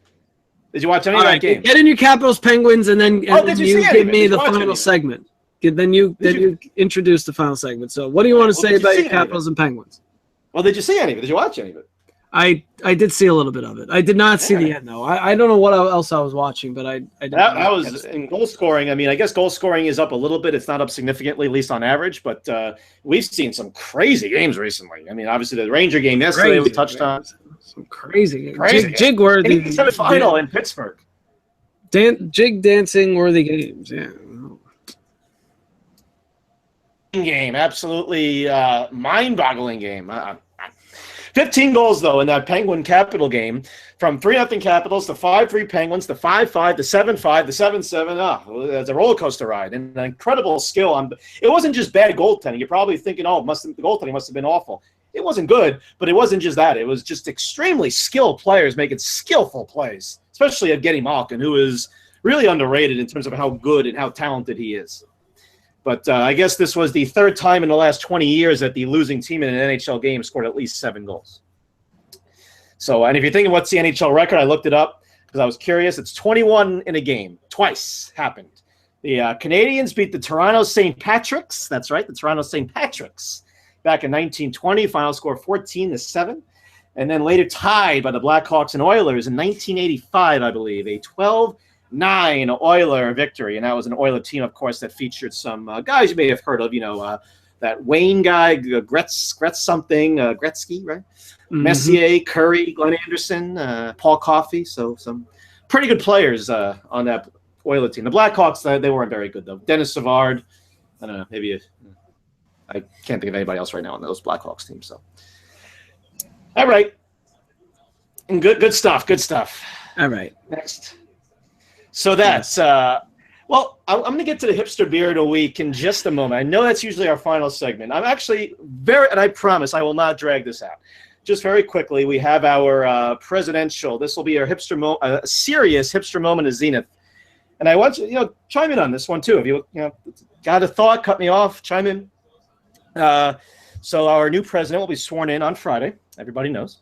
Did you watch any of that game? Get in your Capitals Penguins, and then you give me the final segment. Then you introduce the final segment. So, what do you want to say about your Capitals and Penguins? Well, did you see any of it? Did you watch any of it? I did see a little bit of it. I did not see the end, though. I don't know what else I was watching, but I did. That was in goal scoring. I mean, I guess goal scoring is up a little bit. It's not up significantly, at least on average, but we've seen some crazy games recently. I mean, obviously, the Ranger game yesterday we touched on. Some crazy games. Jig-worthy. Semifinal in Pittsburgh. Jig dancing worthy games, yeah. game, absolutely mind-boggling game. 15 goals, though, in that Penguin Capital game, from 3-0 Capitals to 5-3 Penguins to 5-5 to 7-5 to 7-7. It's a roller coaster ride and an incredible skill. It wasn't just bad goaltending. You're probably thinking, the goaltending must have been awful. It wasn't good, but it wasn't just that. It was just extremely skilled players making skillful plays, especially Evgeny Malkin, who is really underrated in terms of how good and how talented he is. But I guess this was the third time in the last 20 years that the losing team in an NHL game scored at least 7 goals. So, and if you're thinking what's the NHL record, I looked it up because I was curious. It's 21 in a game. Twice happened. The Canadiens beat the Toronto St. Patrick's. That's right, the Toronto St. Patrick's back in 1920. Final score 14-7. And then later tied by the Blackhawks and Oilers in 1985, I believe, a 12-9 Oiler victory. And that was an Oiler team, of course, that featured some guys you may have heard of, that Wayne guy, Gretzky, right? Mm-hmm. Messier, Curry, Glenn Anderson, Paul Coffey. So some pretty good players on that Oiler team. The Blackhawks, they weren't very good, though. Dennis Savard, I don't know, I can't think of anybody else right now on those Blackhawks teams. So, all right. And good stuff. All right. Next. So that's well, I'm going to get to the hipster beer of the week in just a moment. I know that's usually our final segment. I'm actually and I promise I will not drag this out. Just very quickly, we have our presidential. This will be our serious hipster moment of Zenith. And I want you, chime in on this one too. If you got a thought, cut me off, chime in. So our new president will be sworn in on Friday. Everybody knows.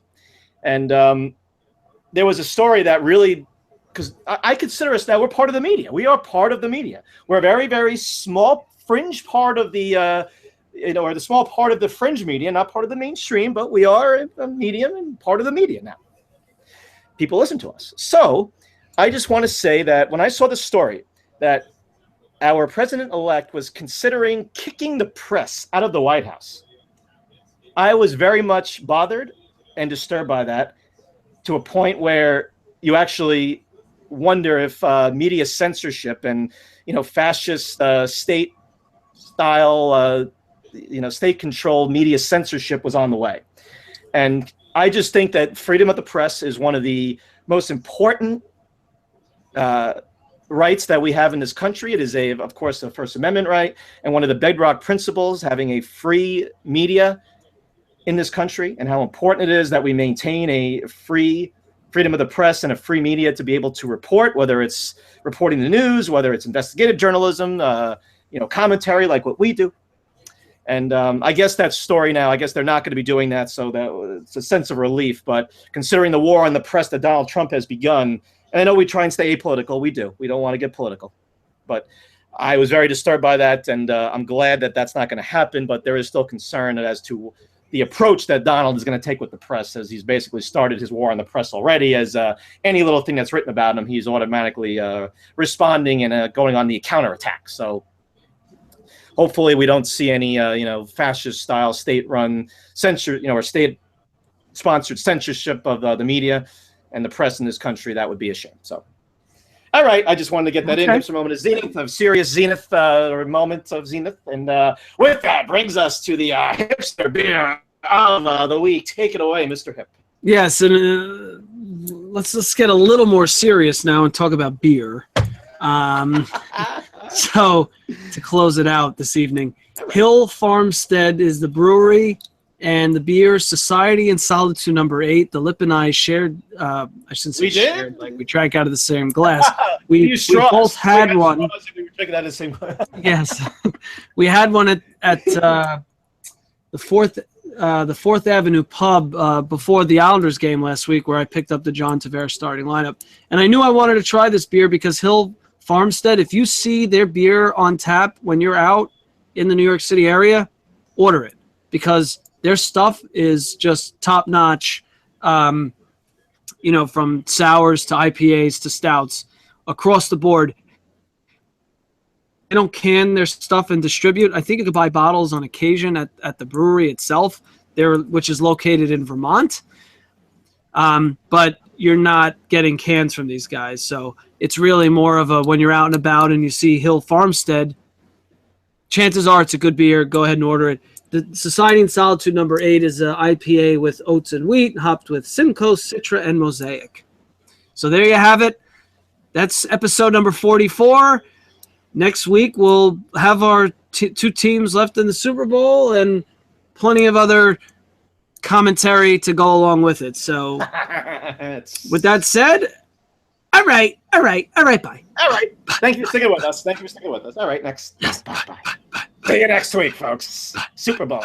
And there was a story that really, because I consider us now, we're part of the media. We are part of the media. We're a very, very small fringe part of the, or the small part of the fringe media, not part of the mainstream, but we are a medium and part of the media now. People listen to us. So I just want to say that when I saw the story that our president-elect was considering kicking the press out of the White House, I was very much bothered and disturbed by that, to a point where you actually wonder if media censorship and fascist state-style state-controlled media censorship was on the way. And I just think that freedom of the press is one of the most important rights that we have in this country. It is, of course, the First Amendment right, and one of the bedrock principles, having a free media in this country, and how important it is that we maintain a freedom of the press and a free media to be able to report, whether it's reporting the news, whether it's investigative journalism, commentary like what we do. And I guess that story now, I guess they're not going to be doing that, so that it's a sense of relief. But considering the war on the press that Donald Trump has begun, and I know we try and stay apolitical, we do. We don't want to get political. But I was very disturbed by that, and I'm glad that that's not going to happen. But there is still concern as to the approach that Donald is going to take with the press, as he's basically started his war on the press already. As any little thing that's written about him, he's automatically responding and going on the counterattack. So hopefully we don't see any, fascist-style state-run censor, or state-sponsored censorship of the media and the press in this country. That would be a shame. So, all right, I just wanted to get that in. Hipster moment of Zenith, of serious Zenith, or moment of Zenith. And with that brings us to the hipster beer of the week. Take it away, Mr. Hip. Yes, and let's get a little more serious now and talk about beer. So to close it out this evening, Hill Farmstead is the brewery, and the beer Society and Solitude No. 8. The Lip and I shared. I shouldn't say shared. Like we drank out of the same glass. We both had one. We were drinking out of the same glass. Yes, we had one at the Fourth Avenue pub before the Islanders game last week, where I picked up the John Tavares starting lineup, and I knew I wanted to try this beer because Hill Farmstead, if you see their beer on tap when you're out in the New York City area, order it, because their stuff is just top notch. From sours to IPAs to stouts across the board. They don't can their stuff and distribute. I think you could buy bottles on occasion at the brewery itself, which is located in Vermont. But you're not getting cans from these guys. So it's really more of a, when you're out and about and you see Hill Farmstead, chances are it's a good beer. Go ahead and order it. The Society in Solitude number 8 is an IPA with oats and wheat, hopped with Simcoe, Citra, and Mosaic. So there you have it. That's episode number 44. Next week, we'll have our two teams left in the Super Bowl and plenty of other commentary to go along with it. So with that said, all right, bye. All right. Thank you for sticking with us. All right, next. Bye. See you next week, folks. Super Bowl.